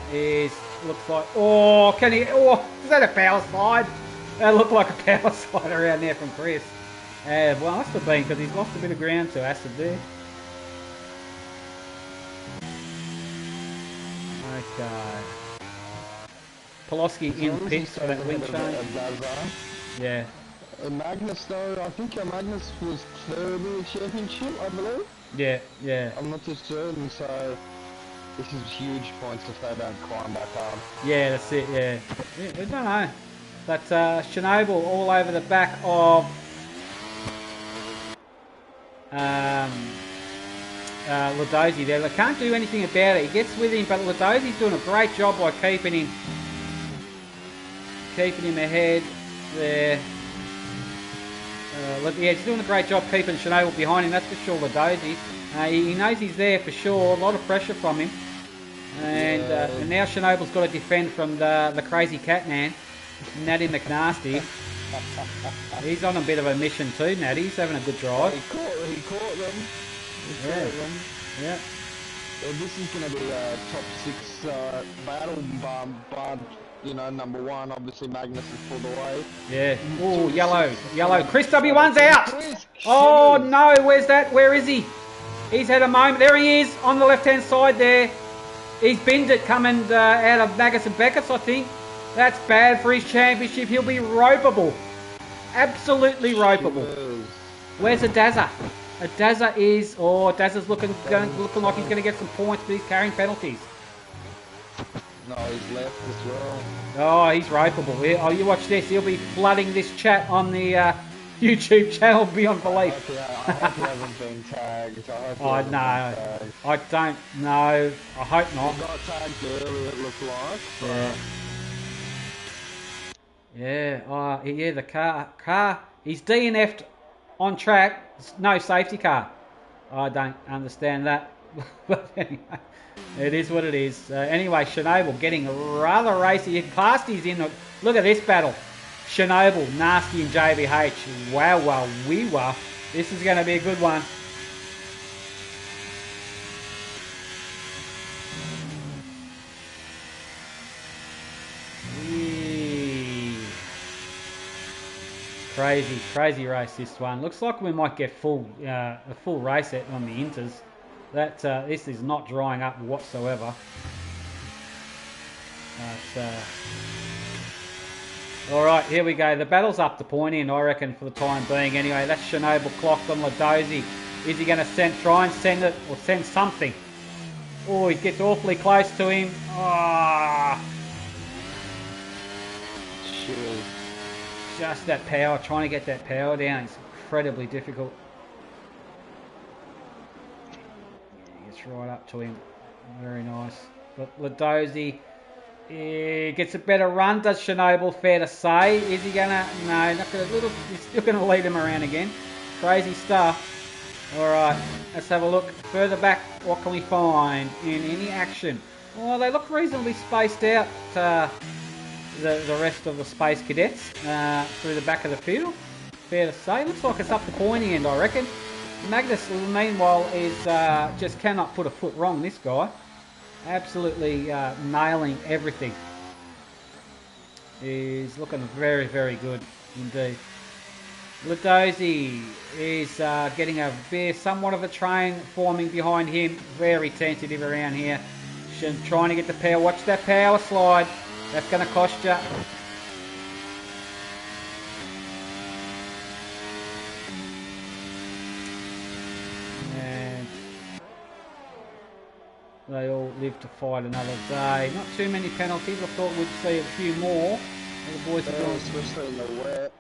looks like, is that a power slide? That looked like a power slide around there from Chris. Well, must have been because he's lost a bit of ground to Acid there. Okay. Pulaski in pits for that wing change. Yeah. Magnus though, I think Magnus was 3rd in the championship, I believe. Yeah, yeah. I'm not too certain, so this is huge points if they don't climb back up. Yeah, that's it, yeah. I don't know. But Chernobyl all over the back of Ladozi there. They can't do anything about it. He gets with him, but Ladozi's doing a great job by keeping him ahead there. Yeah, he's doing a great job keeping Chernobyl behind him, that's for sure, Ladozi. He knows he's there for sure, a lot of pressure from him. And, and now Chernobyl's got to defend from the crazy cat man, Natty McNasty. He's on a bit of a mission too, Natty. He's having a good drive. He caught them. Yeah. Well, this is going to be a top 6 battle, but you know, number 1, obviously Magnus is pulled away. Yeah. Oh, yellow. Chris W1's out. Oh no, where's that? Where is he? He's had a moment. There he is on the left-hand side there. He's binned it coming out of Magus and Beckett's, I think. That's bad for his championship. He'll be ropeable. Absolutely ropeable. Where's Adaza? Adaza is... Oh, Adaza's looking like he's going to get some points, but he's carrying penalties. No, he's left as well. Oh, he's ropeable. Oh, you watch this. He'll be flooding this chat on the YouTube channel beyond belief. I hope he hasn't been tagged. Oh no, I don't know. I hope not. He got tagged early, it looked like. Yeah. Yeah. Oh, yeah. The car. He's DNF'd on track. No safety car. I don't understand that. But anyway, it is what it is. Anyway, Chernobyl getting rather racy. Plasty's in. Look at this battle. Chernobyl, Nasty and JBH. Wow, wee wah. This is going to be a good one. Whee. Crazy race this one. Looks like we might get a full race on the inters. That this is not drying up whatsoever. All right, here we go. The battle's up to point in, I reckon, for the time being. Anyway, that's Chernobyl clocked on Ladozi. Is he going to try and send it or send something? Oh, he gets awfully close to him. Ah, Shit. just that power. Trying to get that power down is incredibly difficult. He gets right up to him. Very nice. But Ladozi gets a better run. Does Chernobyl, fair to say? Is he gonna? No, not gonna. He's still gonna lead him around again. Crazy stuff. All right, let's have a look further back. What can we find in any action? Well, they look reasonably spaced out. The rest of the Space Cadets through the back of the field. Fair to say. Looks like it's up the pointy end, I reckon. Magnus, meanwhile, is just cannot put a foot wrong. This guy. Absolutely nailing everything. He's looking very good indeed. Ladozi is getting somewhat of a train forming behind him. Very tentative around here. Trying to get the power. Watch that power slide. That's going to cost you. They all live to fight another day. Not too many penalties. I thought we'd see a few more. The boys are doing especially in the wet.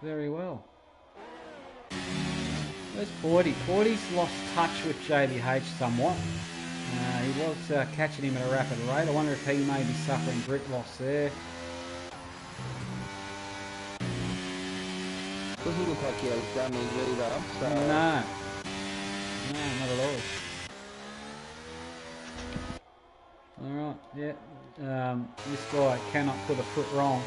very well. Where's Porty? Porty's lost touch with JBH somewhat. He was catching him at a rapid rate. I wonder if he may be suffering grip loss there. Doesn't look like he has damage either. So. No, not at all. Alright, yeah. This guy cannot put a foot wrong.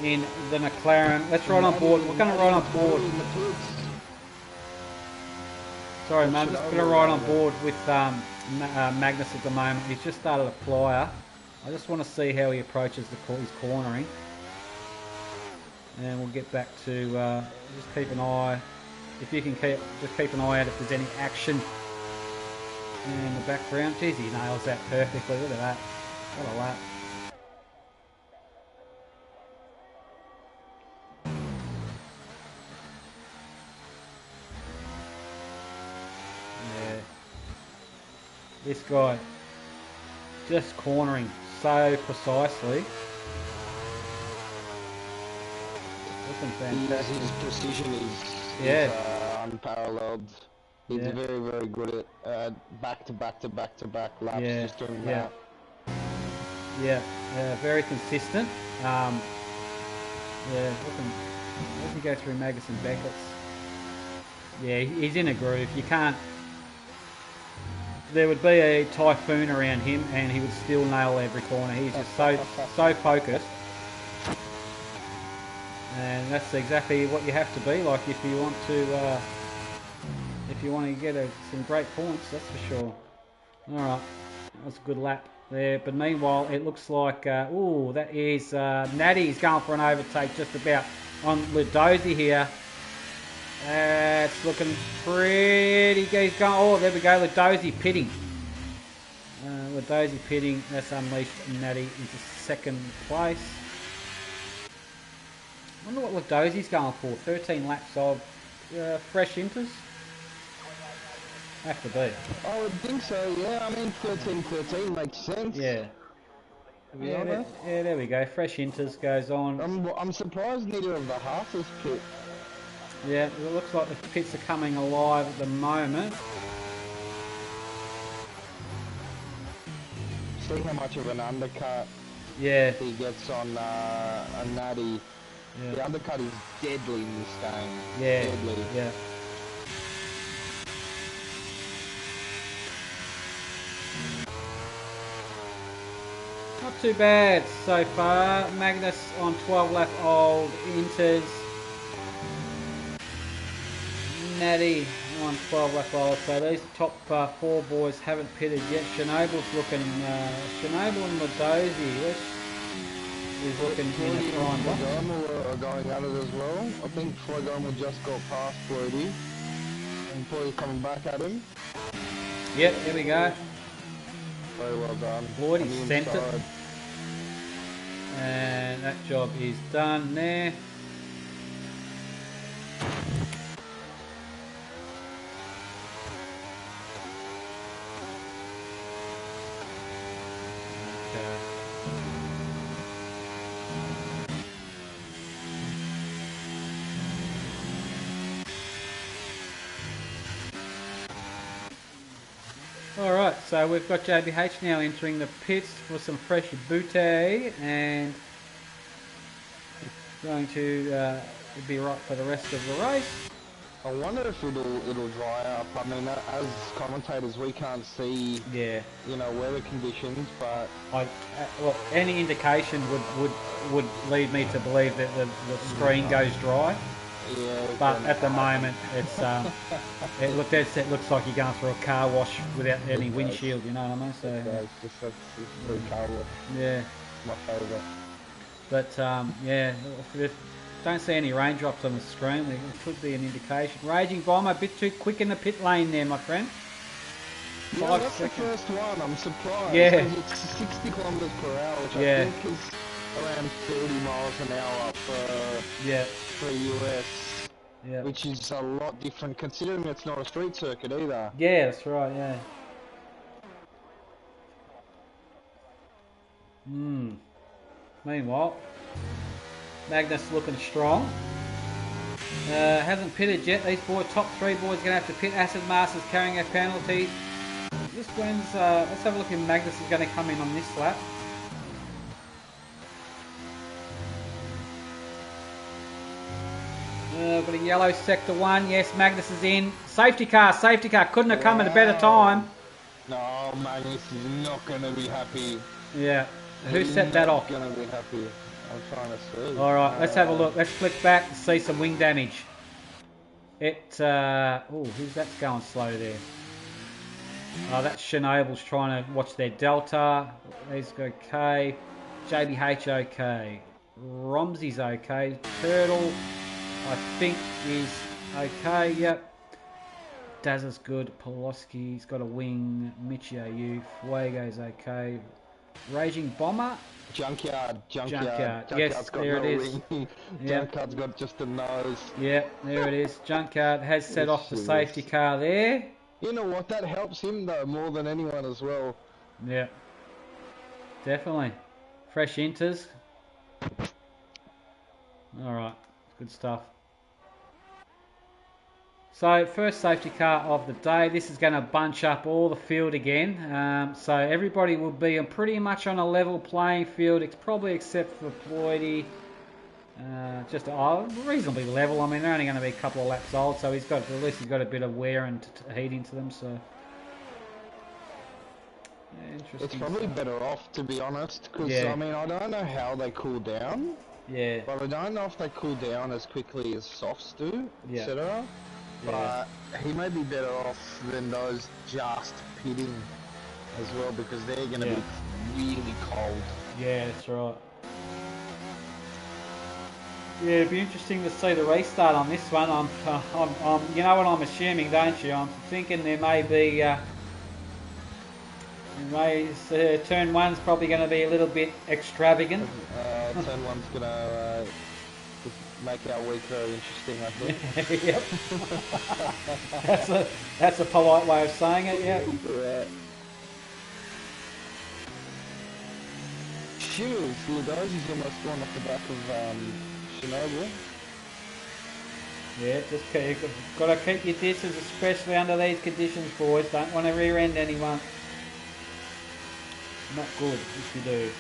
In the McLaren. Let's ride on board. We're going to ride on board. Sorry, man. I'm just going to ride on board with Magnus at the moment. He's just started a flyer. I just want to see how he approaches his cornering. And we'll get back to just keep an eye. If you can just keep an eye out if there's any action in the background. Jeez, he nails that perfectly. Look at that. What a lap. Yeah. This guy just cornering so precisely. Looking fantastic. His precision is unparalleled. He's very good at back to back laps. Just doing that. Yeah, very consistent. Let me go through Magus and Beckett's. Yeah, he's in a groove. You can't. There would be a typhoon around him, and he would still nail every corner. He's just so focused. And that's exactly what you have to be like if you want to get some great points, that's for sure. Alright, that's a good lap there. But meanwhile, it looks like, that is Natty's going for an overtake just about on Ladozi here. It's looking pretty good. He's going, oh, there we go, Ladozi pitting. Ladozi pitting, that's unleashed Natty into second place. I wonder what Ladozi's going for. 13 laps of fresh inters. Have to be. I would think so, yeah. I mean, 13 makes sense. Yeah. Yeah, yeah, there we go. Fresh inters goes on. I'm surprised neither of the halves pit. Yeah, it looks like the pits are coming alive at the moment. See how much of an undercut Yeah, he gets on a Natty. yeah, The undercut is deadly in this game. yeah, Deadly. yeah. Not too bad so far. Magnus on 12 lap old inters. Natty on 12 lap old. So these top 4 boys haven't pitted yet. Chernobil's looking, Chernobyl and Ladozi is looking in a prime box. Flogoma are going at it as well. I think Flogoma just got past Floody. And Floydy's coming back at him. Yep, there we go. Very well done. Floyd, On he the sent it. inside. And that job is done there. Alright, so we've got JBH now entering the pits for some fresh booty and going to be right for the rest of the race. I wonder if it'll dry up. I mean, as commentators, we can't see, Yeah, you know, weather conditions, but well, any indication would lead me to believe that the screen goes dry. yeah. But at the moment, it's it looks like you're going through a car wash without any windshield. You know what I mean? So It's pretty cold. yeah, My favourite. but yeah, don't see any raindrops on the screen. It could be an indication. Raging Bomber, a bit too quick in the pit lane there, my friend. Yeah, 5 that's seconds. the first one. I'm surprised. Yeah. 'Cause it's 60 kilometres per hour, which Yeah. I think is around 30 miles an hour Yeah, for US. yeah, Which is a lot different considering it's not a street circuit either. yeah. That's right. Yeah. Meanwhile, Magnus looking strong. Hasn't pitted yet. These top 3 boys are going to have to pit. Acid Masters carrying a penalty. This wins. Let's have a look if Magnus is going to come in on this lap. Got a yellow sector 1. Yes, Magnus is in. Safety car. Couldn't have come at a better time. No, Magnus is not going to be happy. Yeah. Who set that off? Going to be happy. I'm trying to see. Alright, let's have a look. Let's flick back and see some wing damage. Who's that's going slow there? Oh, that's Chernobyl's trying to watch their delta. He's okay. JBH okay. Romsey's okay. Turtle, I think, is okay. Yep. Dazza's good. Poloski's got a wing. Michio, Fuego's okay. Raging Bomber. Junkyard. Yes, there it is. Yep. Junkyard's got just a nose. Yep, there it is. Junkyard has set off the safety car there. You know what? That helps him though more than anyone as well. Yeah, definitely. Fresh inters. Alright, good stuff. So, first safety car of the day. This is going to bunch up all the field again. So, everybody will be pretty much on a level playing field, probably except for Floydy. Just reasonably level. I mean, they're only going to be a couple of laps old, so at least he's got a bit of wear and heat into them. So, yeah, interesting. It's probably better off, to be honest, because Yeah. I mean, I don't know how they cool down, Yeah, but I don't know if they cool down as quickly as softs do, Yeah. etc. Yeah. But he may be better off than those just pitting as well, because they're going to Yeah. be really cold. yeah, that's right. Yeah, it'd be interesting to see the restart on this one. I'm you know what I'm assuming, don't you? I'm thinking there may be, turn 1's probably going to be a little bit extravagant. Turn one's going to make our week very interesting, I think. Yep. that's a polite way of saying it. Yeah. Yeah. Cheers, Ludosi's almost gone off the back of Chernobyl. Yeah, just got to keep your distance, especially under these conditions, boys. Don't want to rear end anyone. Not good if you do.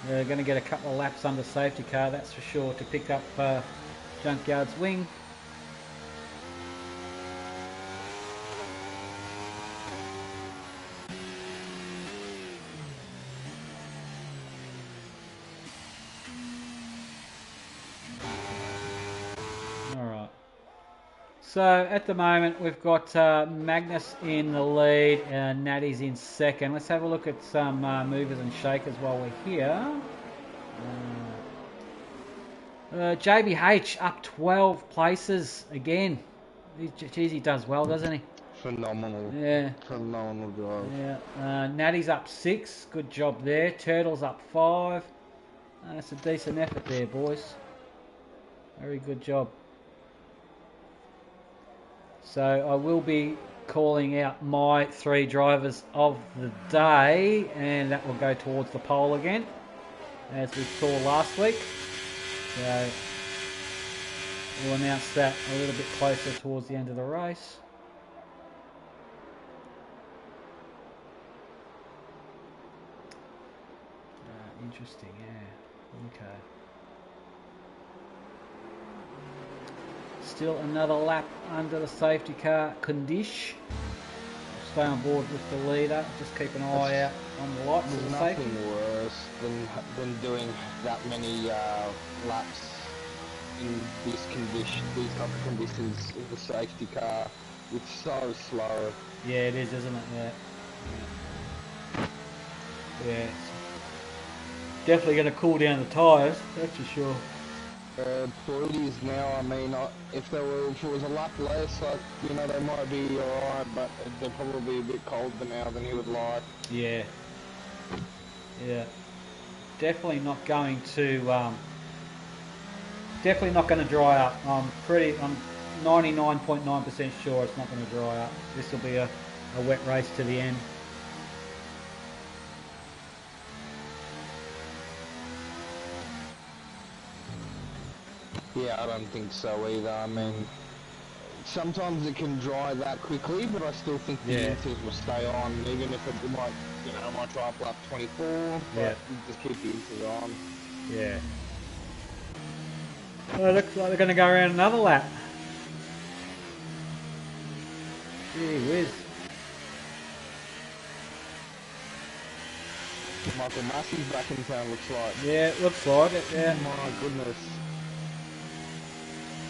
They're going to get a couple of laps under safety car, that's for sure, to pick up Junkyard's wing. Alright. So at the moment we've got Magnus in the lead and Natty's in second. Let's have a look at some movers and shakers while we're here. JBH up 12 places again. Geez, he does well, doesn't he? Phenomenal. Yeah. Phenomenal drive. Yeah. Natty's up 6. Good job there. Turtle's up 5. That's a decent effort there, boys. Very good job. So I will be calling out my 3 drivers of the day, and that will go towards the pole again, as we saw last week. So we'll announce that a little bit closer towards the end of the race. Interesting, yeah. Okay. Still another lap under the safety car. Condish. Stay on board with the leader. Just keep an eye out on the lights. There's nothing worse than doing that many laps in this condition, these type of conditions in the safety car. It's so slow. Yeah, it is, isn't it? Yeah. Yeah. It's definitely going to cool down the tyres. That's for sure. Please now, I mean, if it was a lap less, like, you know, they might be alright, but they're probably a bit colder now than he would like. Yeah. Yeah. Definitely not going to, dry up. I'm 99.9% sure it's not going to dry up. This will be a wet race to the end. Yeah, I don't think so either. I mean, sometimes it can dry that quickly, but I still think the inters will stay on, even if it might, might dry up lap 24. But just keep the inters on. Yeah. Well, it looks like they're going to go around another lap. Gee whiz. Michael Massey's back in town, looks like. Yeah, it looks like it, yeah. My goodness.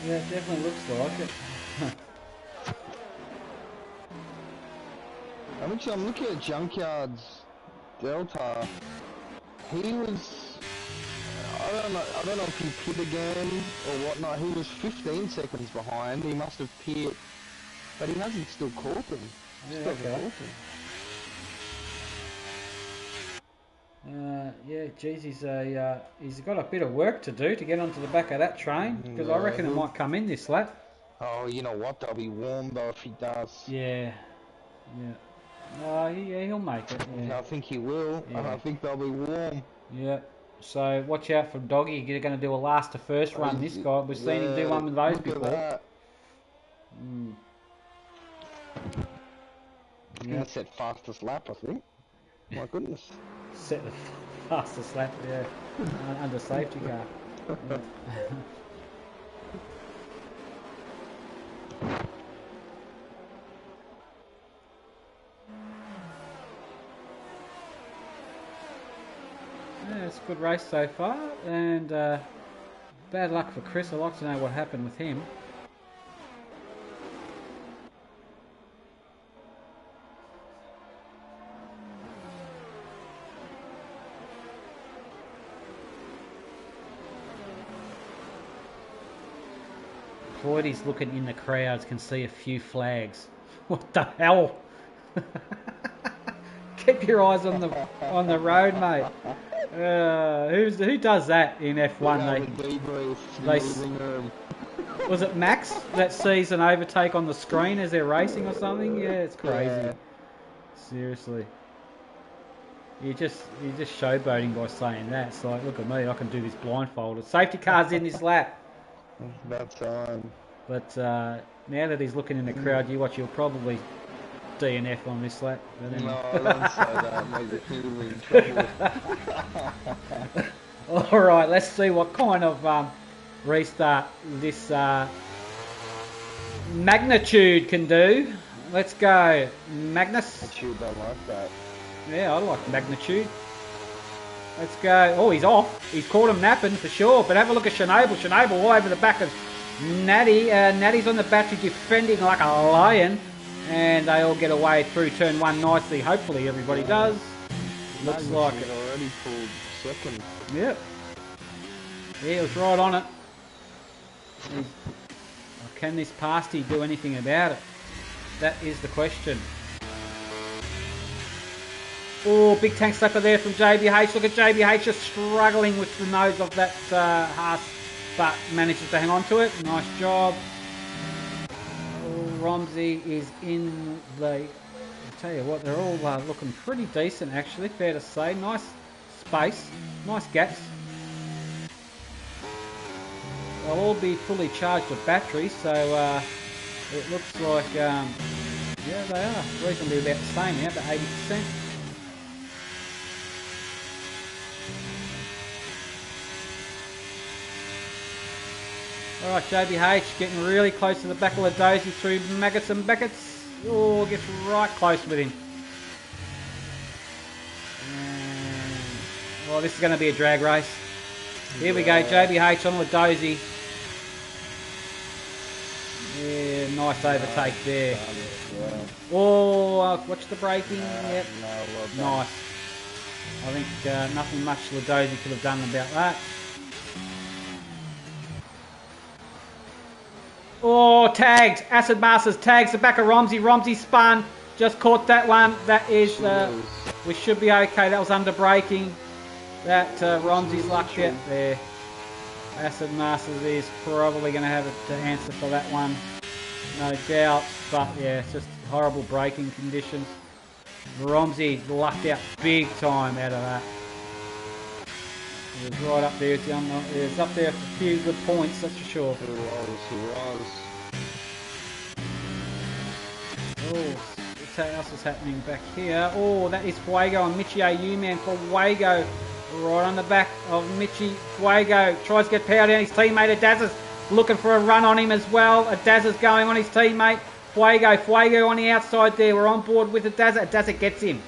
Yeah, it definitely looks like it. I'm looking at Junkyard's Delta. He was, I don't know if he pit again or whatnot. He was 15 seconds behind. He must have pit, but he hasn't still caught them. Yeah, okay. Yeah, geez, he's got a bit of work to do to get onto the back of that train, because I reckon it might come in this lap. Oh, you know what? They'll be warm though if he does. Yeah, yeah. Yeah, he'll make it. Yeah. I think he will. Yeah. I think they'll be warm. Yeah. So watch out for Doggy. You're going to do a last to first run. This guy, we've seen him do one of those before. He's going to set fastest lap, I think. My goodness. Set the fastest lap, yeah, under safety car. Yeah. Yeah, it's a good race so far, and bad luck for Chris. I'd like to know what happened with him. Floydy's looking in the crowds, can see a few flags. What the hell? Keep your eyes on the road, mate. Who does that in F1? Was it Max that sees an overtake on the screen as they're racing or something? Yeah, it's crazy. Yeah. Seriously. You're just showboating by saying that. It's like, look at me, I can do this blindfolded. Safety car's in this lap. It's about time. But now that he's looking in the crowd, you'll probably DNF on this lap. But anyway. No, I don't say that. Maybe he'll be in trouble. Alright, let's see what kind of restart this magnitude can do. Let's go, Magnus. Magnitude don't like that. Yeah, I like magnitude. Let's go. Oh, he's off. He's caught him napping for sure. But have a look at Chernobyl. Chernobyl all over the back of Natty. Natty's on the battery defending like a lion. And they all get away through turn one nicely. Hopefully everybody does. Looks like it. Already pulled second. Yep. Yeah, he was right on it. Can this pasty do anything about it? That is the question. Oh, big tank slapper there from JBH. Look at JBH just struggling with the nose of that Haas, but manages to hang on to it. Nice job. Oh, Romsey is in the... I'll tell you what, they're all looking pretty decent actually, fair to say. Nice space, nice gaps. They'll all be fully charged with batteries, so it looks like, yeah, they are reasonably about the same now, about 80%. Alright, JBH getting really close to the back of Ladozi through Maggots and Beckett's. Oh, gets right close with him. Well, this is going to be a drag race. Here we go, JBH on Ladozi. Yeah, nice overtake there. Oh, watch the braking. Yep. Nice. I think nothing much Ladozi could have done about that. Oh, tagged. Acid Masters tags the back of Romsey. Romsey spun. Just caught that one. That is, we should be okay. That was under braking. That Romsey's lucked out there. Acid Masters is probably going to have to answer for that one. No doubt. But yeah, it's just horrible braking conditions. Romsey lucked out big time out of that. It was right up there. It was up there for a few good points, that's for sure. Oh, what else is happening back here? Oh, that is Fuego and Michi U-Man. Fuego right on the back of Michi. Fuego tries to get power down his teammate. Adaz's looking for a run on him as well. Adaz's going on his teammate. Fuego on the outside there. We're on board with Adaza. Adaza gets him.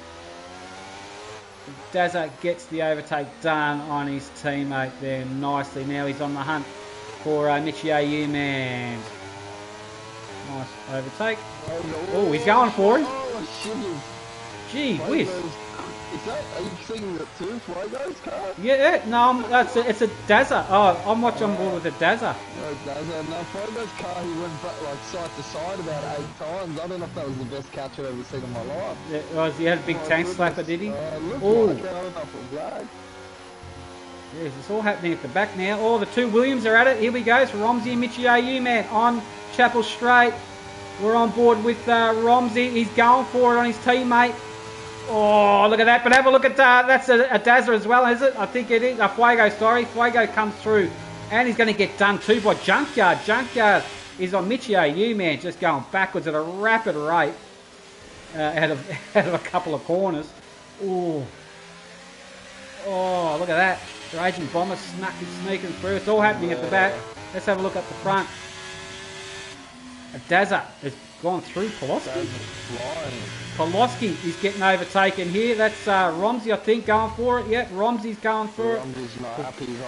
Adaza gets the overtake done on his teammate there nicely. Now he's on the hunt for Michi U-Man. Nice overtake. Oh, he's going for him. Gee whiz. Are you seeing that too? Fuego's car? Yeah, no, it's a Dazza. Oh, I'm watching on board with a Dazza. No, Dazza. No, Fuego's car, he went like side to side about 8 times. I don't know if that was the best catch I've ever seen in my life. Yeah, he had a big tank slapper, did he? Oh. Yes, it's all happening at the back now. Oh, the two Williams are at it. Here we go. It's Romsey and Michi U-Man on Chapel Straight. We're on board with Romsey. He's going for it on his teammate. Oh, look at that. But have a look at that's a Dazza as well, is it? I think it is. Fuego, sorry. Fuego comes through. And he's going to get done too by Junkyard. Junkyard is on Michi U-Man, just going backwards at a rapid rate out of a couple of corners. Oh, look at that. The Raging Bomber sneaking through. It's all happening at the back. Let's have a look at the front. Dazza has gone through Poloski. Poloski is getting overtaken here. That's Romsey, I think, going for it. Yep, Romsey's going for it. Romsey's not happy. He's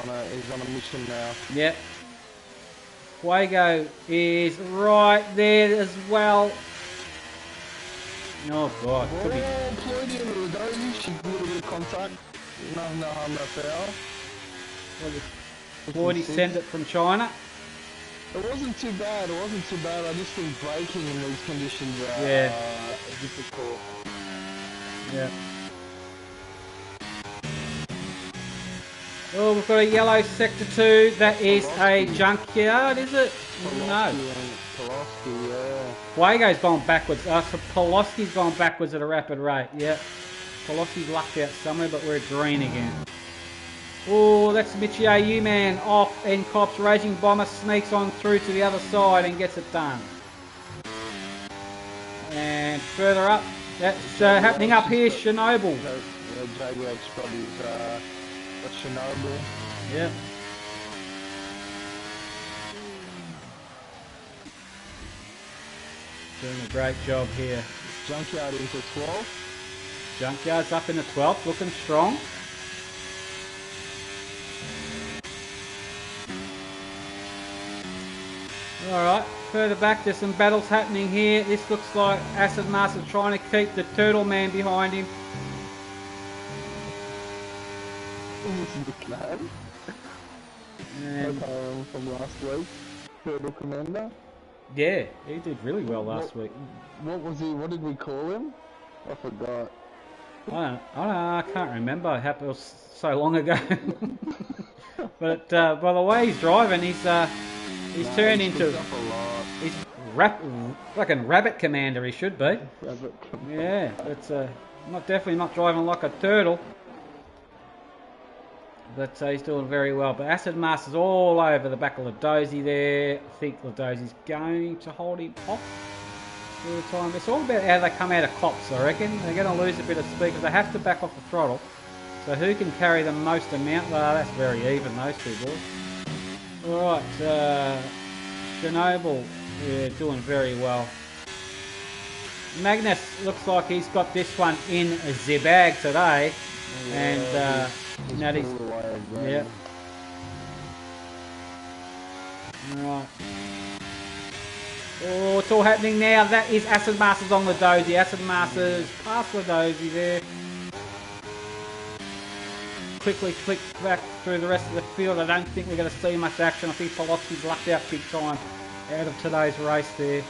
on a mission now. Yep. Fuego is right there as well. Oh, God. Could be... She did a bit of contact. No harm, no foul. Floyd sent it from China. It wasn't too bad. I just think braking in these conditions are difficult. Yeah. Oh, we've got a yellow sector 2. That is a junkyard, is it? No. Pulaski, yeah. Fuego's gone backwards. So Pulaski's gone backwards at a rapid rate. Yeah. Pulaski's lucked out somewhere, but we're green again. Oh, that's Mitchie AU man off, and Cops Raging Bomber sneaks on through to the other side and gets it done. And further up, that's happening up here, Chernobyl. JBH probably got Chernobyl. Yep. Doing a great job here. Junkyard into 12. Junkyard's up in the 12th, looking strong. Alright, further back there's some battles happening here. This looks like Acid Master trying to keep the Turtle Man behind him. This is the clan. And From last week. Turtle Commander. yeah, he did really well last week. What was he? What did we call him? I forgot. I don't know, I can't remember. It happened so long ago. But by the way he's driving, he's turned into he's fucking rabbit commander. He should be. Yeah, it's definitely not driving like a turtle. But he's doing very well. But Acid Master's all over the back of Ladozi there. I think Ladozi's going to hold him off for the time. It's all about how they come out of cops, I reckon. They're going to lose a bit of speed because they have to back off the throttle. So who can carry the most amount? Well, that's very even, those two boys. Alright, Chernobyl, yeah, doing very well. Magnus looks like he's got this one in the bag today. And now he's yeah. Alright. Oh, it's all happening now. That is Acid Masters on Ladozi. Acid Masters past Ladozi there. Quickly flick back through the rest of the field. I don't think we're going to see much action. I think Pulaski's lucked out big time out of today's race there.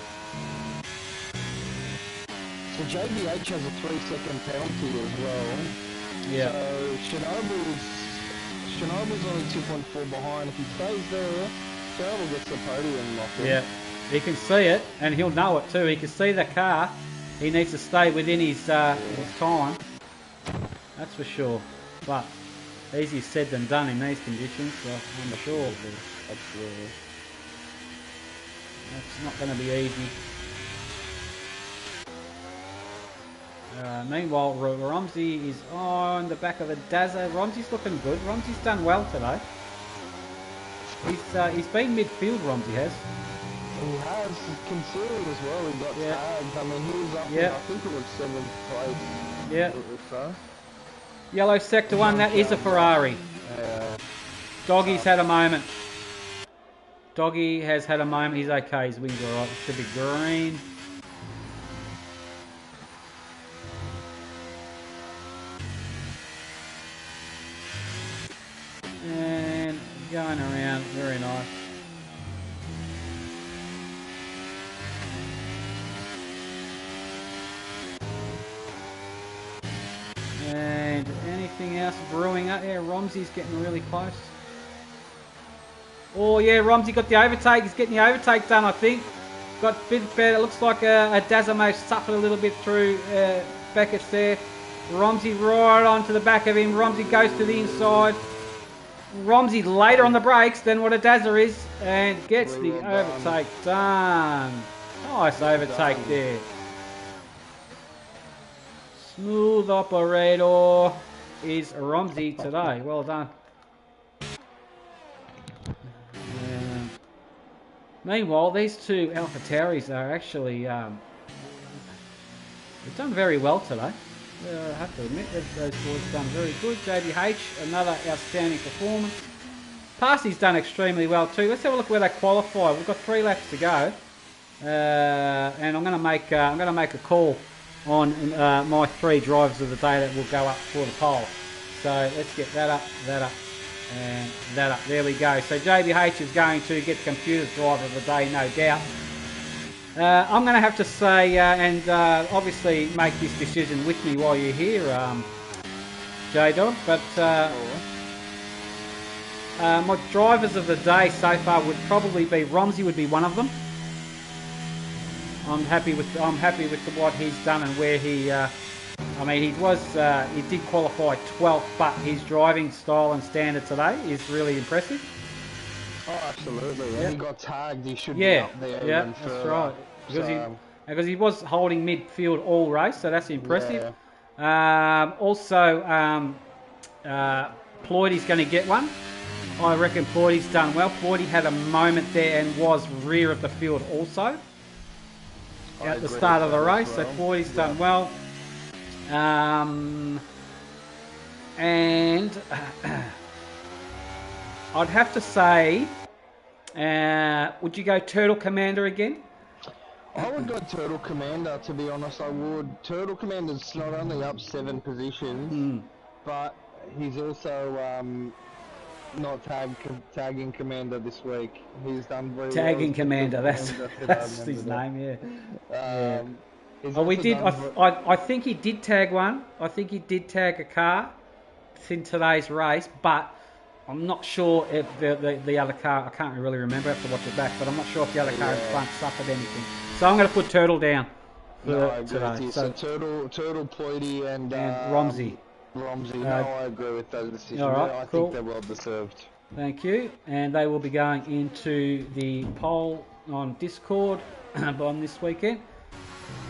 So JBH has a 3-second penalty as well. Yeah. So Chernobyl's only 2.4 behind. If he stays there, Chernobyl gets the podium locked in. Yeah. He can see it, and he'll know it too. He can see the car. He needs to stay within his time. That's for sure. But easier said than done in these conditions, so I'm sure. Absolutely. That's not going to be easy. Meanwhile, Romsey is on the back of the Dazza. Romsey's looking good. Romsey's done well today. He's been midfield, Romsey has. He has concealed as well. He got tagged. I mean, he was up in, I think it was 7th place. Yeah. So. Yellow sector 1, that is a Ferrari. Doggy's had a moment. Doggy has had a moment. He's okay. His wings are alright. Should be green. And going around. Very nice. And anything else brewing up there? Romsey's getting really close. Oh yeah, Romsey got the overtake. He's getting the overtake done, I think. Got a bit better. It looks like a Dazamo suffered a little bit through Beckett's there. Romsey right onto the back of him. Romsey goes to the inside. Romsey later on the brakes than what a Dazza is and gets the overtake done. Nice overtake there. Smooth operator is Romsey today. Well done. Meanwhile, these two Alpha Tauris are actually they've done very well today. I have to admit that those boys have done very good. JBH, another outstanding performance. Parsy's done extremely well too. Let's have a look where they qualify. We've got 3 laps to go, and I'm going to make a call on my 3 drivers of the day that will go up for the poll. So let's get that up, and that up. There we go. So JBH is going to get the computer's driver of the day, no doubt. I'm going to have to say, and obviously make this decision with me while you're here, J-Dog, but My drivers of the day so far would probably be Romsey would be one of them. I'm happy with what he's done and where he. I mean, he did qualify 12th, but his driving style and standard today is really impressive. Oh, absolutely. Yep. And he got tagged. He should be up there even that's further. right. Because he was holding midfield all race, so that's impressive. Yeah. Also, Ploydy's going to get one. I reckon Ploydy's done well. Ploydy had a moment there and was rear of the field also at the start of the race, so Ploydy's done well. And I'd have to say, would you go Turtle Commander again? I would go Turtle Commander, to be honest, I would. Turtle Commander's not only up 7 positions, but he's also not tagging Commander this week. He's done very Tagging well. Commander, that's his name, yeah. I think he did tag one. I think he did tag a car in today's race, but I'm not sure if the other car, I can't really remember, I have to watch it back, but I'm not sure if the other car in front suffered anything. So I'm going to put Turtle down for today. So Turtle, Ploydy and Romsey. I agree with those decisions. All right, I cool. think they're well deserved. Thank you. And they will be going into the poll on Discord on this weekend.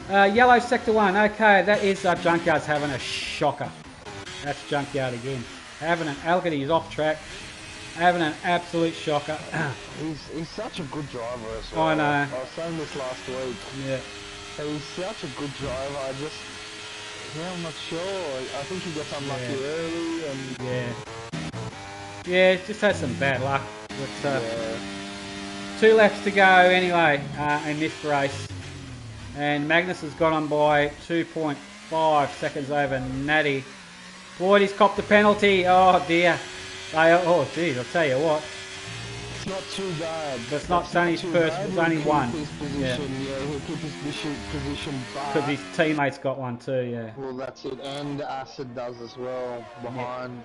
Yellow Sector 1. Okay, that is Junkyard's having a shocker. That's Junkyard again. Look at he's off track. Having an absolute shocker. He's such a good driver as well. I know. I was saying this last week. Yeah. He's such a good driver. I'm not sure. I think he gets unlucky early and... Yeah, just had some bad luck. But, 2 laps to go anyway in this race. And Magnus has got on by 2.5 seconds over Natty. Boyd, he's copped the penalty. Oh dear. Oh geez, I'll tell you what. It's not too bad. But it's not only his first, it's only one. Yeah, he'll keep his position back. Because his teammates got one too, yeah. Well, that's it. And Acid does as well behind.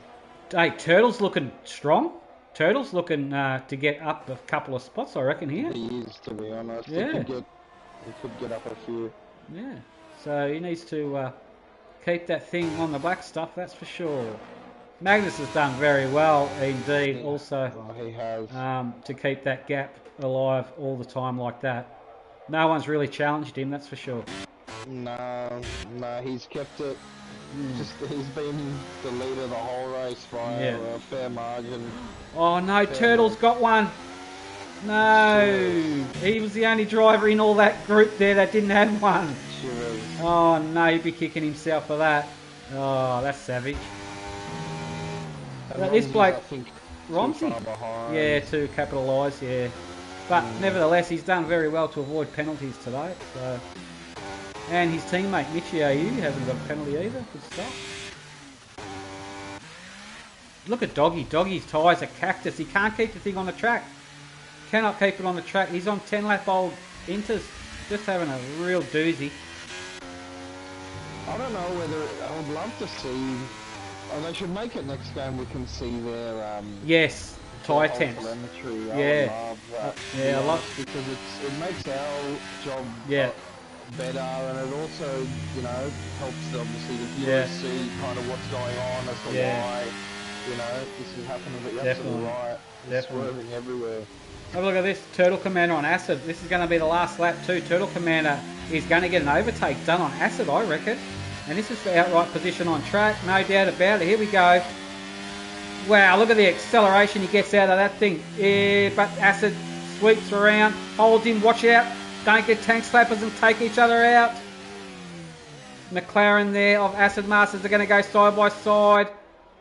Hey, Turtle's looking strong. Turtle's looking to get up a couple of spots, I reckon, here. He is, to be honest. Yeah. He could get up a few. Yeah. So he needs to keep that thing on the black stuff, that's for sure. Magnus has done very well indeed also he has. To keep that gap alive all the time like that. No one's really challenged him, that's for sure. No, he's kept it. Just he's been the leader the whole race by a fair margin. Oh no, Turtle's got one. No, he was the only driver in all that group there that didn't have one. Sure. Oh no, he'd be kicking himself for that. Oh, that's savage. This bloke, Romsey, to capitalise, But nevertheless, he's done very well to avoid penalties today. So, and his teammate Michio hasn't got a penalty either. Good stuff. Look at Doggy. Doggy's tyres are cactus. He can't keep the thing on the track. Cannot keep it on the track. He's on 10-lap old Inters. Just having a real doozy. I don't know whether I would love to see. They should make it next game. We can see their yes, tyre temps. I love because it makes our job better, and it also helps obviously the viewers see kind of what's going on as to why this is happening. But you're absolutely right. It's swerving everywhere. Have a look at this, Turtle Commander on acid. This is going to be the last lap too. Turtle Commander is going to get an overtake done on acid, I reckon. And this is for outright position on track, no doubt about it. Here we go. Wow, look at the acceleration he gets out of that thing. Yeah, but acid sweeps around, holds him, watch out. Don't get tank slappers and take each other out. McLaren there of Acid Masters are going to go side by side.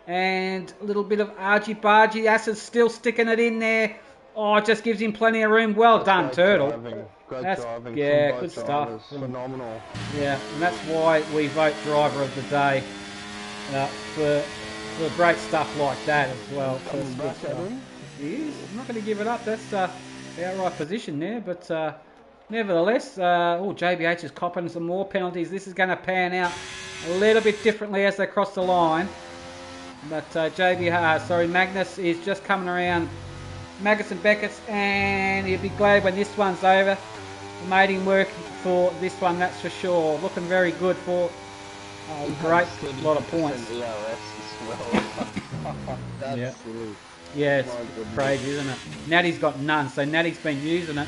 And a little bit of argy-bargy. Acid still sticking it in there. Oh, it just gives him plenty of room. Well done, Turtle. Great driving. Yeah, good stuff. Phenomenal. Yeah, and that's why we vote driver of the day for great stuff like that as well. Coming back at him. He is. I'm not going to give it up. That's the outright position there, but nevertheless, JBH is copping some more penalties. This is going to pan out a little bit differently as they cross the line. But Magnus is just coming around Magnus and Beckett's, and he'll be glad when this one's over. The mating work for this one, that's for sure. Looking very good for great lot of points. ERS as well. That's Yeah. silly. Yeah, it's My goodness. crazy, isn't it? Natty's got none, so Natty's been using it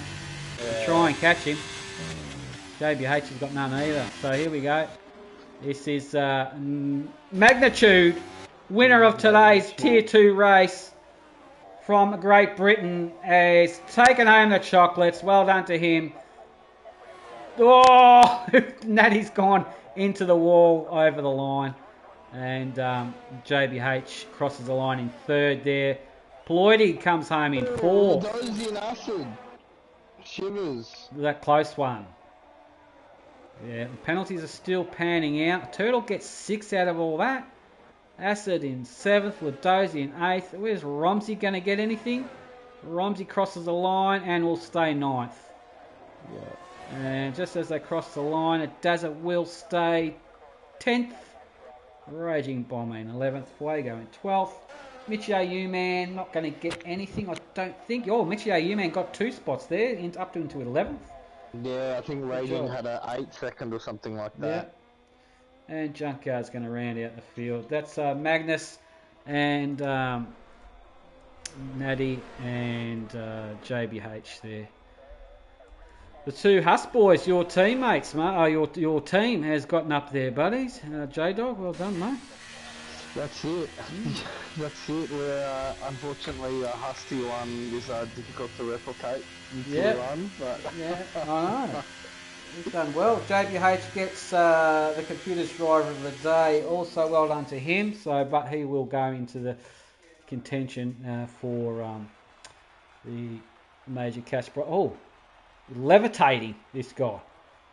to try and catch him. JBH has got none either. So here we go. This is Magnitude, winner of today's Tier 2 race from Great Britain, has taken home the chocolates. Well done to him. Oh, Natty's gone into the wall over the line. And JBH crosses the line in third there. Ploidy comes home in fourth. Dozy and acid. Shivers. That close one. Yeah, the penalties are still panning out. Turtle gets 6 out of all that. Acid in 7th, Ladozi in 8th. Where's Romsey going to get anything? Romsey crosses the line and will stay 9th. Yeah. And just as they cross the line, it does it will stay 10th. Raging Bomber in 11th. Fuego in 12th. Michio U-Man not going to get anything, I don't think. Oh, Michio U-Man got 2 spots there, up into 11th. Yeah, I think Raging had a 8-second or something like that. Yeah. And Junkyard's going to round out the field. That's Magnus and Natty and JBH there. The 2 Huss boys, your teammates, mate. Your team has gotten up there, buddies. J-Dog, well done, mate. That's it. That's it. We're unfortunately Husty one is difficult to replicate in Tier 1, but yeah, I know. He's done well. JBH gets the computer's driver of the day. Also, well done to him. But he will go into the contention for the major cash prize. Oh, levitating, this guy.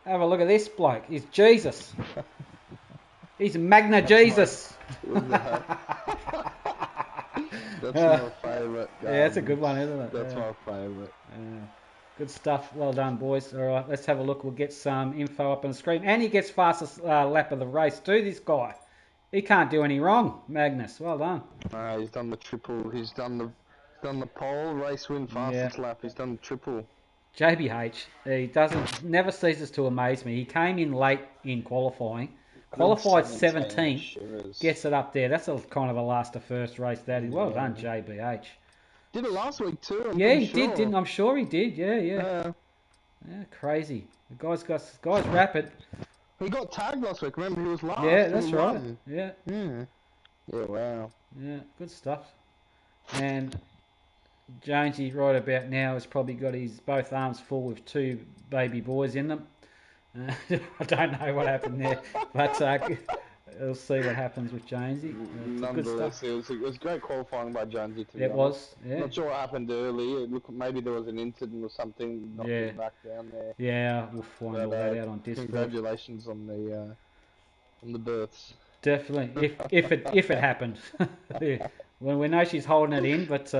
Have a look at this bloke. He's Jesus. He's Magna Jesus. That's my favourite. Yeah, that's a good one, isn't it? That's my favourite. Good stuff. Well done, boys. All right, let's have a look. We'll get some info up on the screen. And he gets fastest lap of the race too, this guy. He can't do any wrong, Magnus. Well done. He's done the triple. He's done the pole, race win, fastest lap. He's done the triple. JBH, he never ceases to amaze me. He came in late in qualifying. Qualified 17th, gets it up there. That's a kind of a last to first race. That is well done, JBH. Did it last week too. He did, didn't? I'm sure he did. Yeah, crazy. The guy's rapid. He got tagged last week. Remember, he was last. Yeah, that's right. Yeah. Yeah, wow. Yeah, good stuff. And Jonesy right about now has probably got his both arms full with 2 baby boys in them. I don't know what happened there, but we'll see what happens with Jonesy. Nonetheless, it was great qualifying by Jonesy. It was, yeah. Not sure what happened early. Maybe there was an incident or something. Knocked him back down there. Yeah, we'll find all that out on Discord. Congratulations on the births. Definitely, if it happened. Yeah. Well, we know she's holding it in, but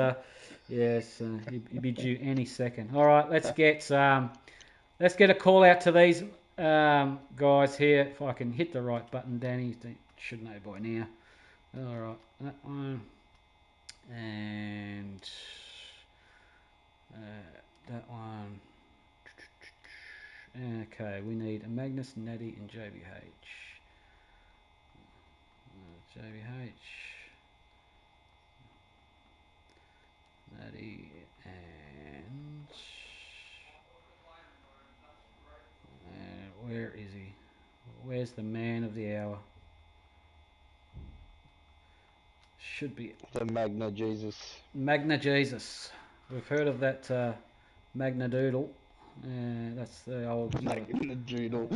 yes, he'd be due any second. All right, let's get a call out to these guys here. If I can hit the right button, Danny should know by now. All right, that one and that one. Okay, we need a Magnus, Natty, and JBH. JBH, Natty, and where is he? Where's the man of the hour? Should be the Magna Jesus. Magna Jesus. We've heard of that Magna Doodle. That's the old Magna Doodle.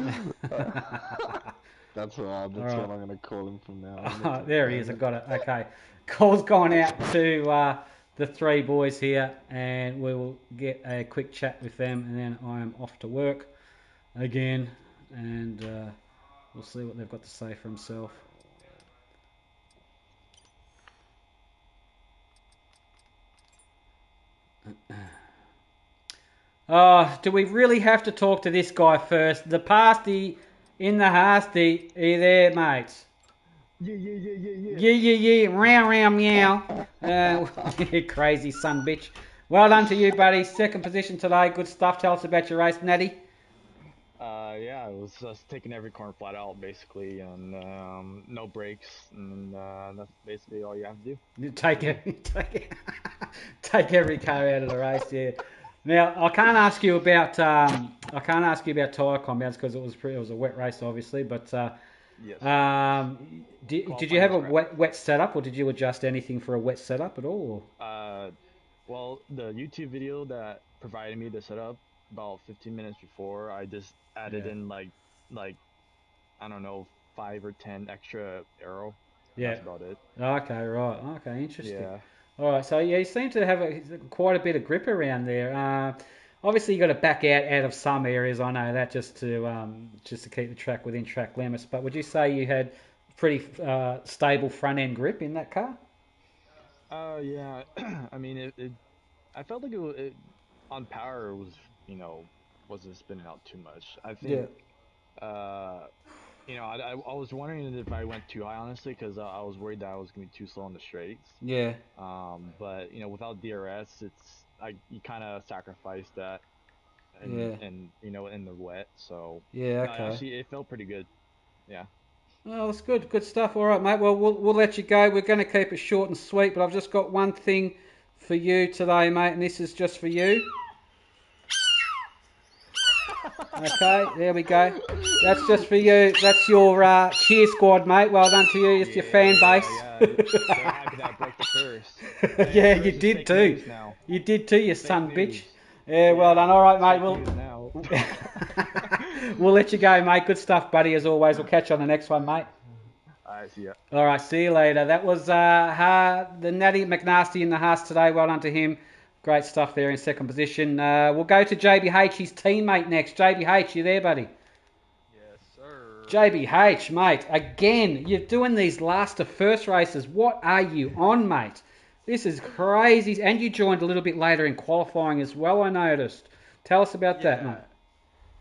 That's what I'm going to call him from now on. There he is. I got it. Okay. Call's gone out to the 3 boys here, and we will get a quick chat with them, and then I am off to work again, and we'll see what they've got to say for himself. Do we really have to talk to this guy first? The pasty in the hasty. Are you there, mates? Yeah. Row, meow. Crazy son bitch. Well done to you, buddy. Second position today. Good stuff. Tell us about your race, Natty. Yeah, it was just taking every corner flat out basically, and no brakes, and that's basically all you have to do. You take take every car out of the race. Yeah. Now I can't ask you about tyre combines because it was a wet race, obviously. But Yes. did you have a wet setup, or did you adjust anything for a wet setup at all? Well, the YouTube video that provided me the setup about 15 minutes before, I just added Yeah. in like I don't know 5 or 10 extra arrow. Yeah. That's about it. Okay. Right. Okay. Interesting. Yeah. All right. So yeah, you seem to have quite a bit of grip around there. Obviously, you got to back out of some areas. I know that just to keep the track within track limits. But would you say you had pretty stable front end grip in that car? Yeah. I mean, I felt like on power it was wasn't spinning out too much. I Yeah. think uh I was wondering if I went too high honestly because I was worried that I was gonna be too slow on the straights. Yeah. But without DRS, you kind of sacrifice that Yeah. and in the wet. So Yeah. no, Okay. actually it felt pretty good. Yeah. Oh, that's good. Good stuff. All right, mate. Well, we'll let you go. We're going to keep it short and sweet, but I've just got one thing for you today, mate, and this is just for you. Okay, there we go. That's just for you. That's your cheer squad, mate. Well done to you. It's your fan base. Yeah. They're happy that I broke the curse. Yeah, Curse you is did fake too. news now. You did too, you Fake son news. bitch. Yeah, well done. All right, mate. Fake news now. We'll let you go, mate. Good stuff, buddy. As always, we'll catch you on the next one, mate. Alright, see ya. All right, see you later. That was the Natty McNasty in the Haas today. Well done to him. Great stuff there in second position. We'll go to JBH, his teammate next. JBH, you there, buddy? Yes, sir. JBH, mate. Again, you're doing these last to first races. What are you on, mate? This is crazy. And you joined a little bit later in qualifying as well, I noticed. Tell us about that, mate.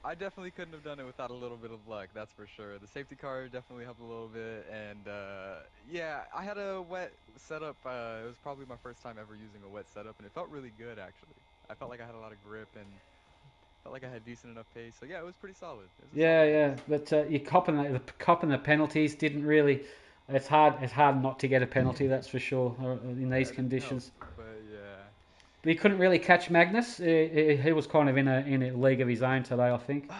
I definitely couldn't have done it without a little bit of luck, that's for sure. The safety car definitely helped a little bit, and yeah, I had a wet setup. It was probably my first time ever using a wet setup, and it felt really good, actually. I felt like I had a lot of grip and felt like I had decent enough pace. So yeah, it was pretty solid. It was a solid race. But you copping the penalties didn't really. It's hard not to get a penalty, that's for sure, in these That didn't conditions. help, but yeah. But he couldn't really catch Magnus. He was kind of in a league of his own today, I think.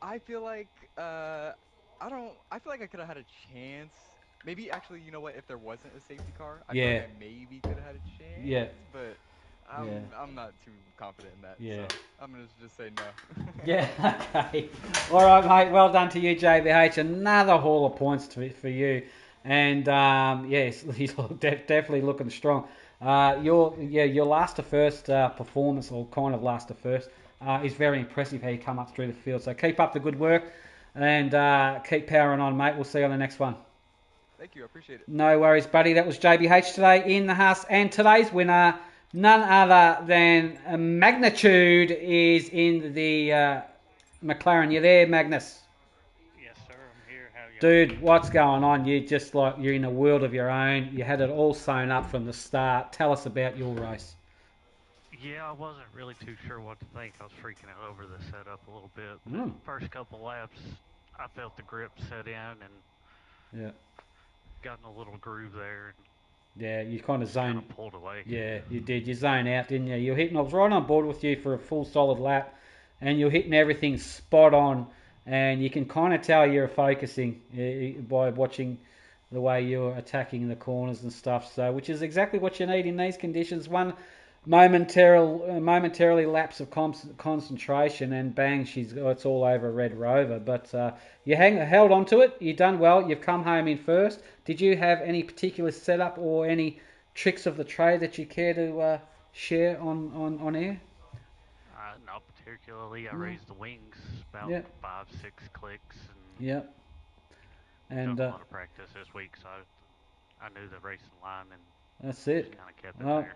I feel like I feel like I could have had a chance. Maybe actually, you know what? If there wasn't a safety car, I feel Yeah. like I maybe could have had a chance. Yeah. But I'm not too confident in that. Yeah. So I'm gonna just say no. Yeah, okay. All right, mate. Well done to you, JBH. Another haul of points for you. And yes, he's definitely looking strong. Your last to first performance, or kind of last to first, is very impressive how you come up through the field. So keep up the good work and keep powering on, mate. We'll see you on the next one. Thank you, I appreciate it. No worries, buddy. That was JBH today in the Haas. And today's winner, none other than Magnitude, is in the McLaren. You there, Magnus? Yes, sir. I'm here. How you? Dude, what's going on? You're in a world of your own. You had it all sewn up from the start. Tell us about your race. Yeah, I wasn't really too sure what to think. I was freaking out over the setup a little bit. Mm. First couple laps, I felt the grip set in and Yeah. got in a little groove there Yeah, you kind of and zoned. kind of pulled away. Yeah, you did. You zone out, didn't you? You're hitting. I was right on board with you for a full solid lap, and you're hitting everything spot on. And you can kind of tell you're focusing by watching the way you're attacking the corners and stuff. So, which is exactly what you need in these conditions. One momentarily lapse of concentration, and bang, it's all over Red Rover. But you held on to it. You've done well. You've come home in first. Did you have any particular setup or any tricks of the trade that you care to share on air? Not particularly. I raised the wings about Yeah. 5-6 clicks and Yep. And done a lot of practice this week, so I knew the racing line and that's it. just kind of kept it Well, there.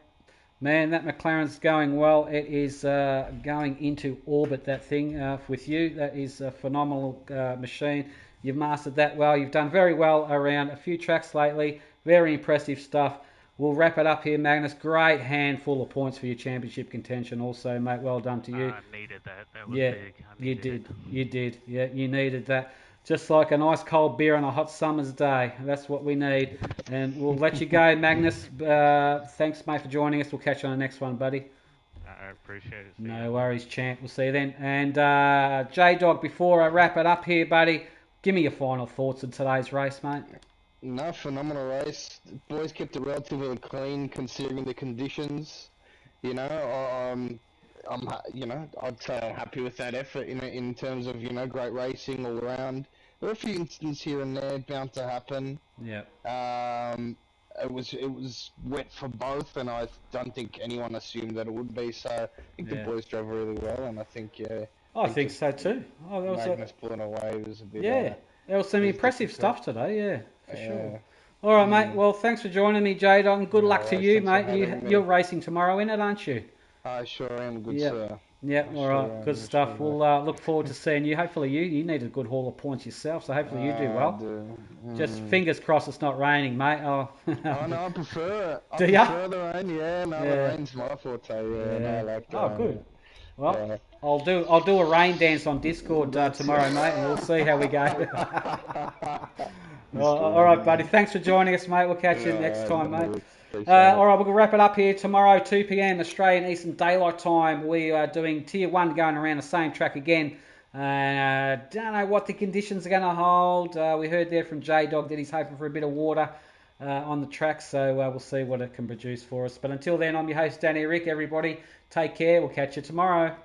man, that McLaren's going well. It is going into orbit, that thing, with you. That is a phenomenal machine. You've mastered that well. You've done very well around a few tracks lately. Very impressive stuff. We'll wrap it up here, Magnus. Great handful of points for your championship contention also, mate. Well done to you. I needed that. That was Yeah, big. I you needed did. it. You did. Yeah, you needed that. Just like a nice cold beer on a hot summer's day. That's what we need. And we'll let you go, Magnus. Thanks, mate, for joining us. We'll catch you on the next one, buddy. I appreciate it. See No ya. worries, champ. We'll see you then. And J-Dog, before I wrap it up here, buddy, give me your final thoughts on today's race, mate. No, phenomenal race. Boys kept it relatively clean considering the conditions. You know, I'd say I'm happy with that effort in terms of great racing all around. There were a few incidents here and there bound to happen. Yeah. It was wet for both, and I don't think anyone assumed that it would be. So I think the boys drove really well, and I think I think so too. Oh, that was Magnus pulling away was a bit. there was some was impressive difficult. stuff today. Yeah, for sure. All right, mate. Well, thanks for joining me, J-Dog, and good luck to worries. you, Thanks for mate. having me. You're racing tomorrow, innit, aren't you? I sure am, good Yeah. sir. Yeah, I all sure right, am, good I stuff. sure We'll look forward to seeing you. Hopefully you need a good haul of points yourself, so hopefully you do I well. do. Just fingers crossed it's not raining, mate. Oh, Oh no, I prefer it. I Do ya? prefer the rain. Yeah, no, Yeah. the rain's my forte. Yeah, no, I like the Oh, rain. good. Well, Yeah. I'll do a rain dance on Discord tomorrow, mate, and we'll see how we go. All right, buddy. Thanks for joining us, mate. We'll catch you next time, mate. All right, we'll wrap it up here tomorrow, 2 p.m. Australian Eastern Daylight Time. We are doing Tier 1 going around the same track again. Don't know what the conditions are going to hold. We heard there from J-Dog that he's hoping for a bit of water on the track, so we'll see what it can produce for us. But until then, I'm your host, Danny Rick. Everybody, take care. We'll catch you tomorrow.